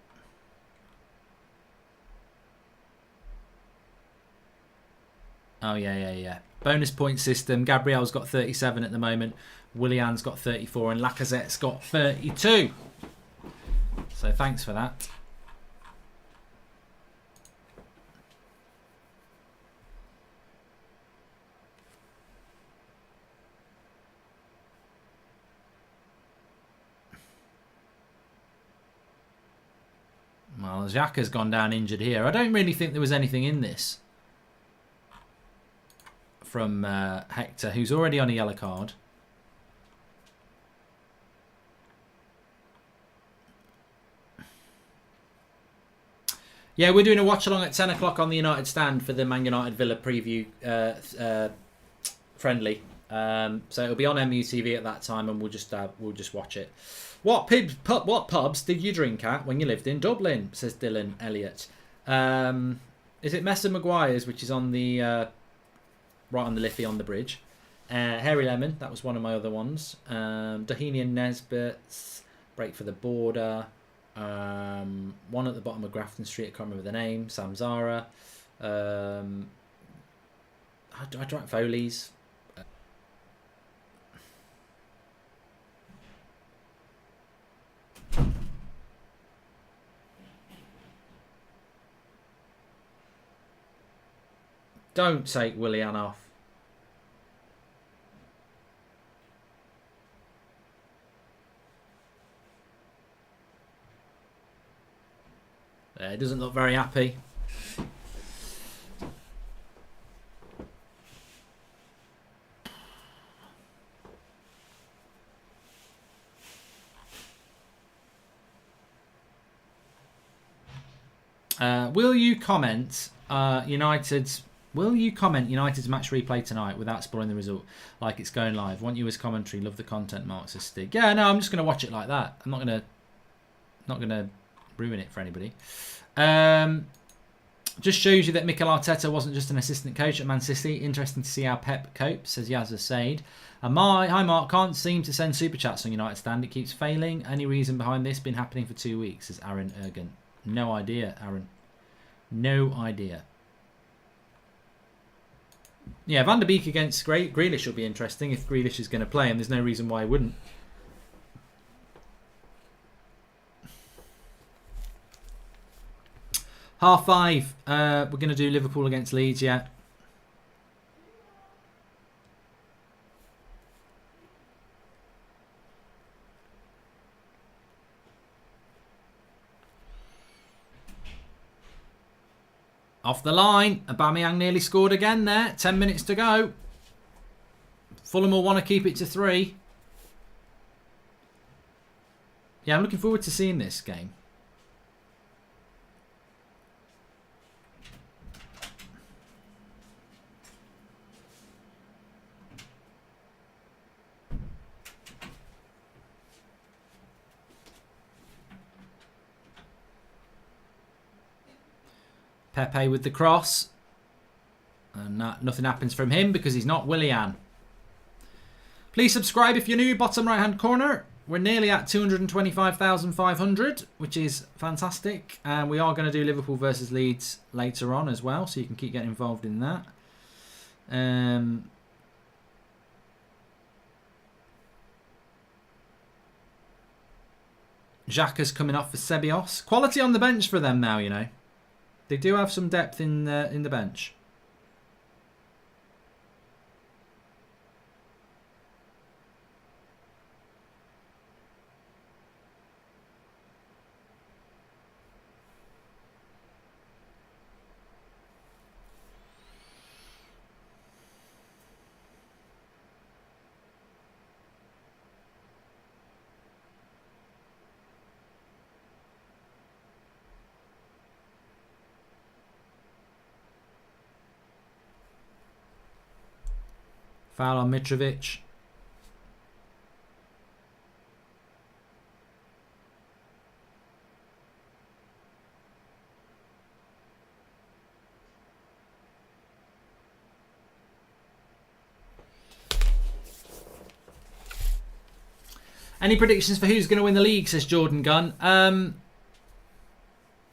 Oh, yeah. Bonus point system. Gabriel's got 37 at the moment. Willian's got 34 and Lacazette's got 32. So thanks for that. Well, Xhaka's gone down injured here. I don't really think there was anything in this from Hector, who's already on a yellow card. Yeah, we're doing a watch along at 10 o'clock on the United stand for the Man United Villa preview friendly. So it'll be on MUTV at that time, and we'll just watch it. What pubs did you drink at when you lived in Dublin? Says Dylan Elliott. Is it Mess and Maguire's, which is on the right on the Liffey on the bridge? Hairy Lemon, that was one of my other ones. Doheny and Nesbitt's, Break for the Border. One at the bottom of Grafton Street, I can't remember the name. Samzara. I drank Foley's. Don't take Willian off. It doesn't look very happy. Will you comment United's match replay tonight without spoiling the result, like it's going live? Want you as commentary. Love the content, Mark, says Stig. Yeah, no, I'm just going to watch it like that. I'm not going to ruin it for anybody. Just shows you that Mikel Arteta wasn't just an assistant coach at Man City. Interesting to see how Pep copes, says Yazza Said. Hi Mark, can't seem to send super chats on United stand. It keeps failing. Any reason behind this? Been happening for 2 weeks, says Aaron Ergen. No idea, Aaron. No idea. Yeah, Van der Beek against Grealish will be interesting if Grealish is going to play, and there's no reason why he wouldn't. Half 5. We're going to do Liverpool against Leeds, yeah. Off the line. Aubameyang nearly scored again there. 10 minutes to go. Fulham will want to keep it to 3. Yeah, I'm looking forward to seeing this game. Pepe with the cross. And nothing happens from him because he's not Willian. Please subscribe if you're new. Bottom right hand corner. We're nearly at 225,500, which is fantastic. And we are going to do Liverpool versus Leeds later on as well, so you can keep getting involved in that. Xhaka's coming off for Ceballos. Quality on the bench for them now, you know. They do have some depth in the bench. Foul on Mitrovic. Any predictions for who's going to win the league, says Jordan Gunn.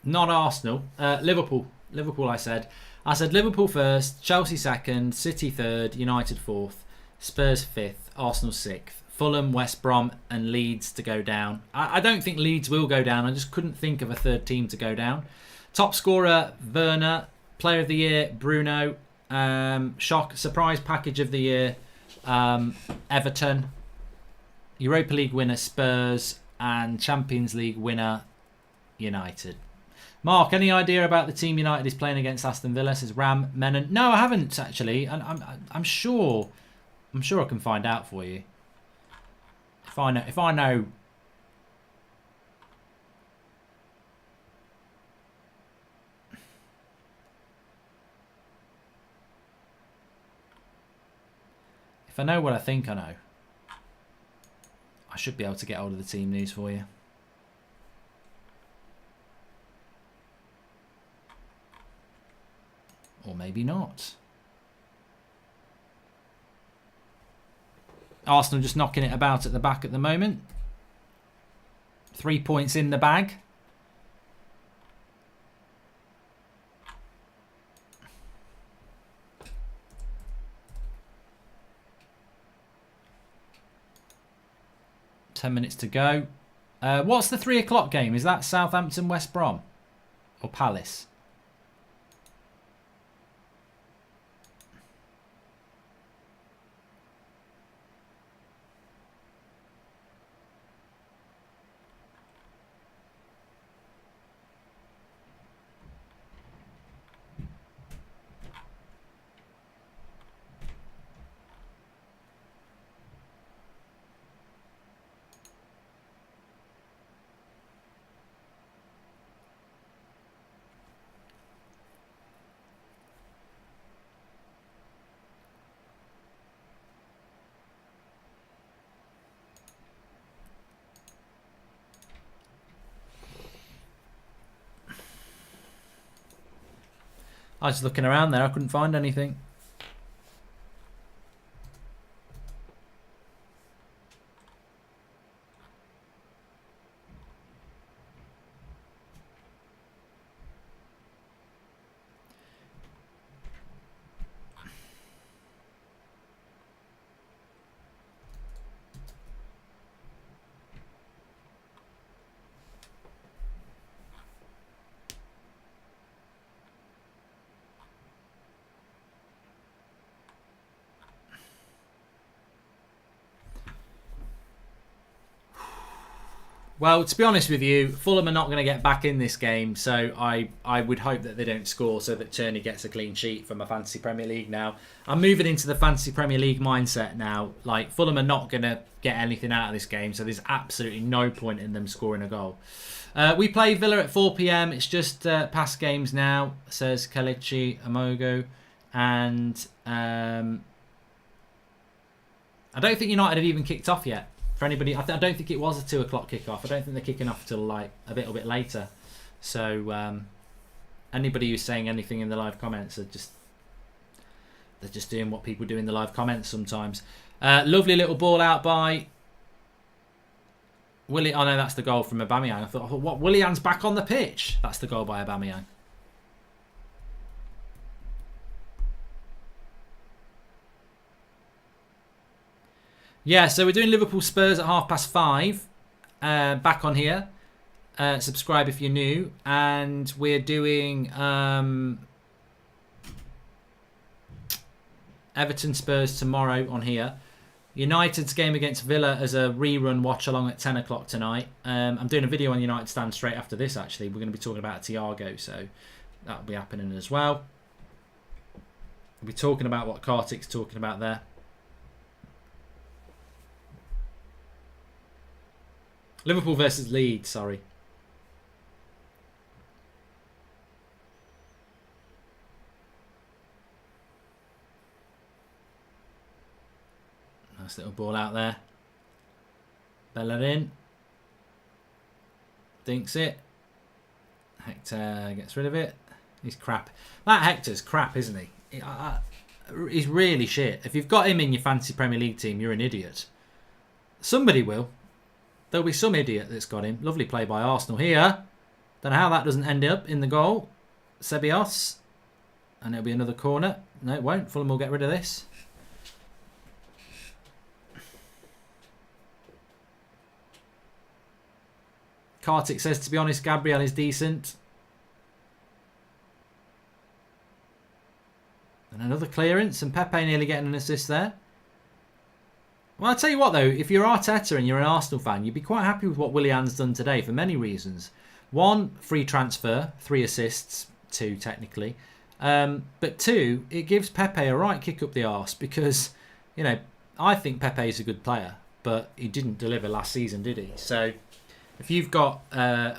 Not Arsenal. Liverpool. Liverpool, I said. I said Liverpool first, Chelsea second, City third, United fourth, Spurs fifth, Arsenal sixth, Fulham, West Brom and Leeds to go down. I don't think Leeds will go down. I just couldn't think of a third team to go down. Top scorer, Werner. Player of the year, Bruno. Surprise package of the year, Everton. Europa League winner, Spurs. And Champions League winner, United. Mark, any idea about the team United is playing against Aston Villa? Says Ram Menon. No, I haven't actually, and I'm sure I can find out for you. If I know. If I know what I think I know, I should be able to get hold of the team news for you. Or maybe not. Arsenal just knocking it about at the back at the moment. 3 points in the bag. Minutes to go. What's the 3 o'clock game? Is that Southampton, West Brom? Or Palace? I was just looking around there. I couldn't find anything. Well, to be honest with you, Fulham are not going to get back in this game, so I would hope that they don't score so that Tierney gets a clean sheet from a Fantasy Premier League now. I'm moving into the Fantasy Premier League mindset now. Like, Fulham are not going to get anything out of this game, so there's absolutely no point in them scoring a goal. We play Villa at 4 p.m. It's just past games now, says Kelechi Amogo. And I don't think United have even kicked off yet. For anybody, I don't think it was a 2 o'clock kickoff. I don't think they're kicking off till like a little bit later. So anybody who's saying anything in the live comments they're just doing what people do in the live comments sometimes. Lovely little ball out by Willian. Oh no, that's the goal from Aubameyang. I thought, what? Willian's back on the pitch. That's the goal by Aubameyang. Yeah, so we're doing Liverpool Spurs at 5:30. Back on here. Subscribe if you're new. And we're doing Everton Spurs tomorrow on here. United's game against Villa as a rerun watch along at 10 o'clock tonight. I'm doing a video on United stand straight after this actually. We're going to be talking about Thiago, so that'll be happening as well. We'll be talking about what Kartik's talking about there. Liverpool versus Leeds, sorry. Nice little ball out there. Bellerin. Dinks it. Hector gets rid of it. He's crap. That Hector's crap, isn't he? He's really shit. If you've got him in your fantasy Premier League team, you're an idiot. Somebody will. There'll be some idiot that's got him. Lovely play by Arsenal here. Don't know how that doesn't end up in the goal. Ceballos. And it'll be another corner. No, it won't. Fulham will get rid of this. Kartik says, to be honest, Gabriel is decent. And another clearance. And Pepe nearly getting an assist there. Well, I'll tell you what, though. If you're Arteta and you're an Arsenal fan, you'd be quite happy with what Willian's done today for many reasons. 1, free transfer. 3 assists. 2, technically. But 2, it gives Pepe a right kick up the arse because, you know, I think Pepe is a good player, but he didn't deliver last season, did he? So if you've got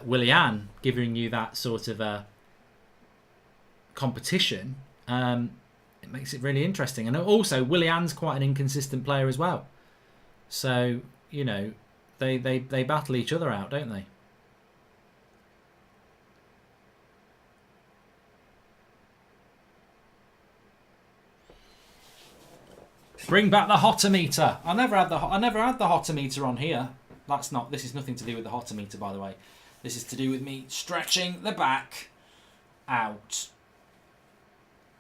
Willian giving you that sort of competition, it makes it really interesting. And also, Willian's quite an inconsistent player as well. So, you know, they battle each other out, don't they? Bring back the hotometer. I never had the hotometer on here. This is nothing to do with the hotometer, by the way. This is to do with me stretching the back out.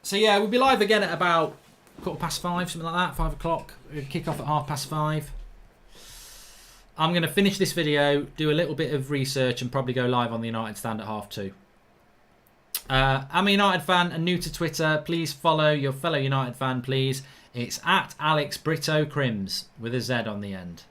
So yeah, we'll be live again at about 5:15, something like that, 5 o'clock. We'll kick off at 5:30. I'm going to finish this video, do a little bit of research, and probably go live on the United stand at 2:30. I'm a United fan and new to Twitter. Please follow your fellow United fan, please. It's at Alex Brito Crims with a Z on the end.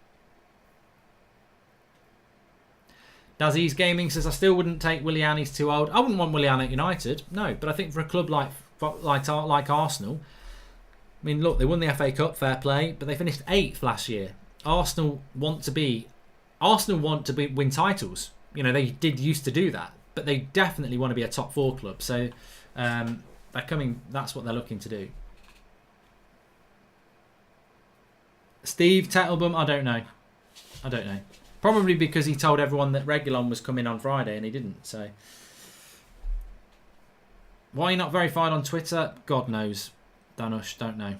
Dazzy's Gaming says, I still wouldn't take Willian, he's too old. I wouldn't want Willian at United, no. But I think for a club like Arsenal, I mean, look, they won the FA Cup, fair play, but they finished 8th last year. Arsenal want to win titles. You know, they did used to do that, but they definitely want to be a top 4 club. So that's what they're looking to do. Steve Tettlebum, I don't know. Probably because he told everyone that Reguilon was coming on Friday and he didn't. So why you're not verified on Twitter? God knows. Danush, don't know.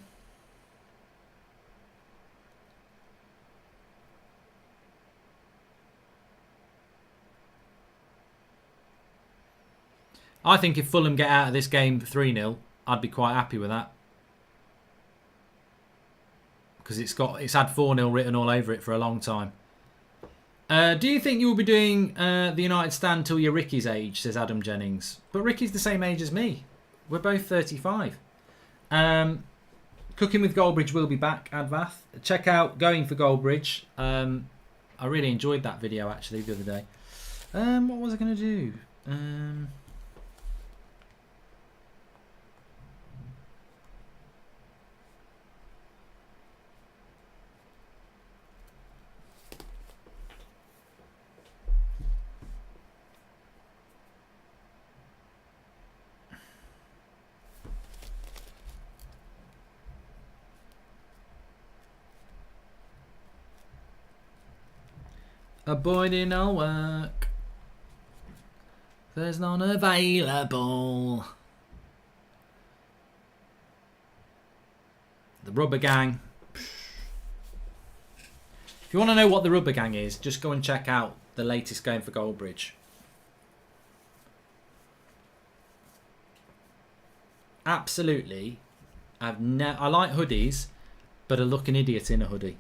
I think if Fulham get out of this game 3-0, I'd be quite happy with that. Because it's had 4-0 written all over it for a long time. Do you think you will be doing the United stand till you're Ricky's age, says Adam Jennings. But Ricky's the same age as me. We're both 35. Cooking with Goldbridge will be back, Advath. Check out Going for Goldbridge. I really enjoyed that video, actually, the other day. What was I going to do? Avoiding all work. There's none available. The Rubber Gang. If you want to know what the Rubber Gang is, just go and check out the latest Going for Goldbridge. Absolutely. I like hoodies, but I look an idiot in a hoodie.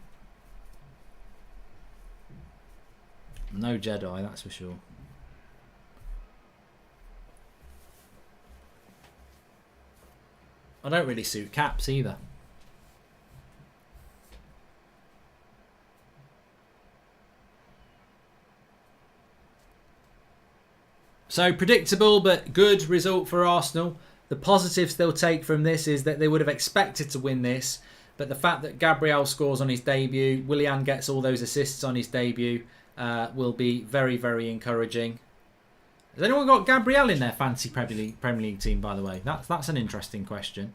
No Jedi, that's for sure. I don't really suit caps either. So predictable but good result for Arsenal. The positives they'll take from this is that they would have expected to win this, but the fact that Gabriel scores on his debut, Willian gets all those assists on his debut, will be very, very encouraging. Has anyone got Gabriel in their fancy Premier League team, by the way? That's an interesting question.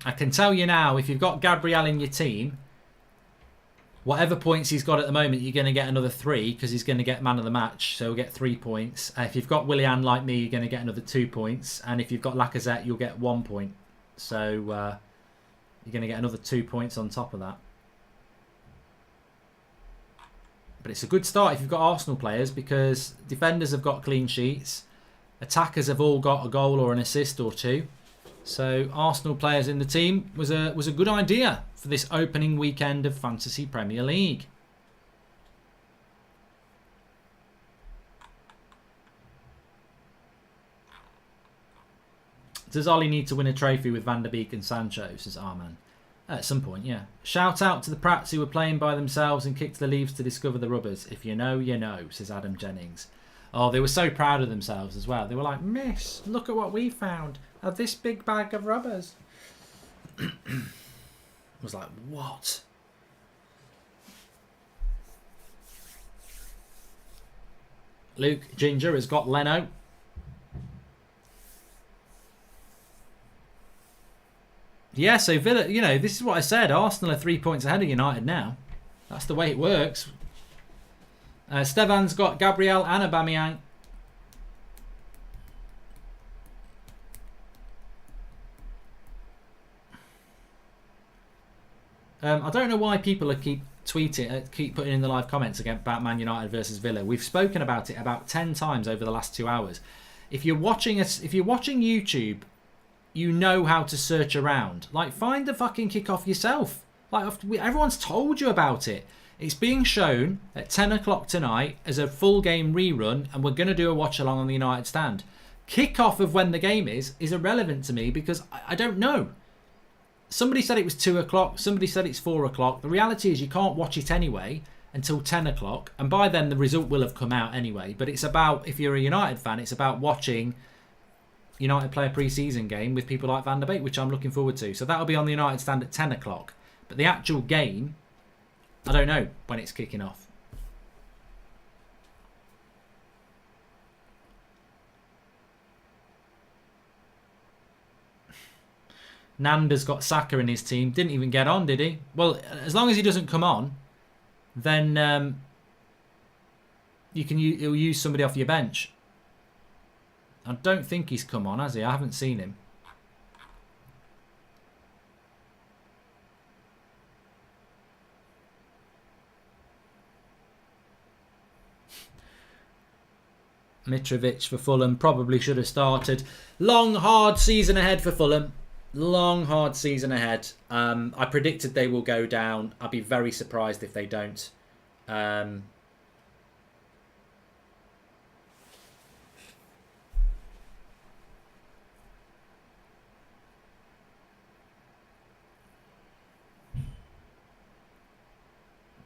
I can tell you now, if you've got Gabriel in your team, Whatever points he's got at the moment, you're going to get another 3 because he's going to get man of the match. So he'll get 3 points. If you've got Willian like me, you're going to get another 2 points. And if you've got Lacazette, you'll get 1 point. So you're going to get another 2 points on top of that. But it's a good start if you've got Arsenal players because defenders have got clean sheets. Attackers have all got a goal or an assist or 2. So Arsenal players in the team was a good idea for this opening weekend of Fantasy Premier League. Does Ollie need to win a trophy with Van der Beek and Sancho, says Arman? At some point, yeah. Shout out to the Prats who were playing by themselves and kicked the leaves to discover the rubbers. If you know, you know, says Adam Jennings. Oh, they were so proud of themselves as well. They were like, Miss, look at what we found. This big bag of rubbers. I was like, what? Luke Ginger has got Leno. Yeah, so Villa, you know, this is what I said. Arsenal are 3 points ahead of United now. That's the way it works. Stevan's got Gabriel and Aubameyang. I don't know why people keep putting in the live comments about Man United versus Villa. We've spoken about it about 10 times over the last 2 hours. If you're watching YouTube, you know how to search around. Like, find the fucking kickoff yourself. Like, everyone's told you about it. It's being shown at 10 o'clock tonight as a full game rerun, and we're going to do a watch along on the United stand. Kickoff of when the game is irrelevant to me because I don't know. Somebody said it was 2 o'clock. Somebody said it's 4 o'clock. The reality is you can't watch it anyway until 10 o'clock. And by then the result will have come out anyway. But it's about, if you're a United fan, it's about watching United play a pre-season game with people like Van der Beek, which I'm looking forward to. So that'll be on the United stand at 10 o'clock. But the actual game, I don't know when it's kicking off. Nanda's got Saka in his team. Didn't even get on, did he? Well, as long as he doesn't come on, then he'll use somebody off your bench. I don't think he's come on, has he? I haven't seen him. Mitrovic for Fulham probably should have started. Long, hard season ahead for Fulham. Long, hard season ahead. I predicted they will go down. I'd be very surprised if they don't.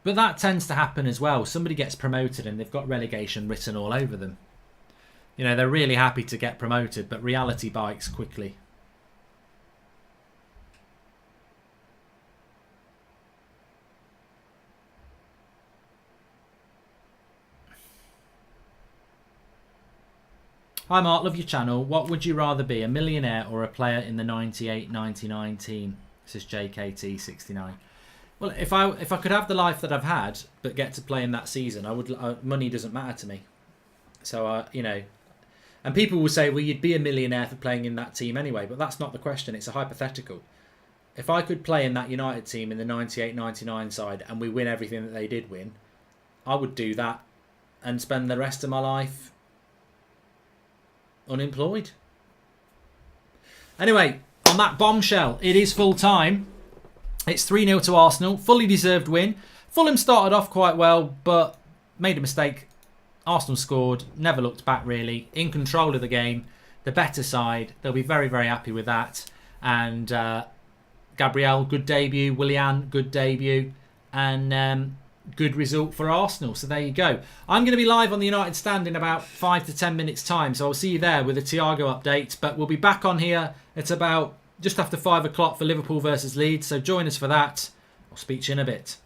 But that tends to happen as well. Somebody gets promoted and they've got relegation written all over them. You know, they're really happy to get promoted, but reality bites quickly. Hi Mark, love your channel. What would you rather be, a millionaire or a player in the 98-99 team? This is JKT69. Well, if I could have the life that I've had, but get to play in that season, I would. Money doesn't matter to me. So you know, and people will say, well, you'd be a millionaire for playing in that team anyway, but that's not the question. It's a hypothetical. If I could play in that United team in the 98-99 side and we win everything that they did win, I would do that and spend the rest of my life unemployed. Anyway, on that bombshell, it is full time. It's 3-0 to Arsenal. Fully deserved win. Fulham started off quite well, but made a mistake. Arsenal scored. Never looked back, really. In control of the game. The better side. They'll be very, very happy with that. And Gabriel, good debut. Willian, good debut. And good result for Arsenal. So there you go. I'm going to be live on the United stand in about 5 to 10 minutes time. So I'll see you there with a Thiago update. But we'll be back on here at about just after 5 o'clock for Liverpool versus Leeds. So join us for that. I'll speak to you in a bit.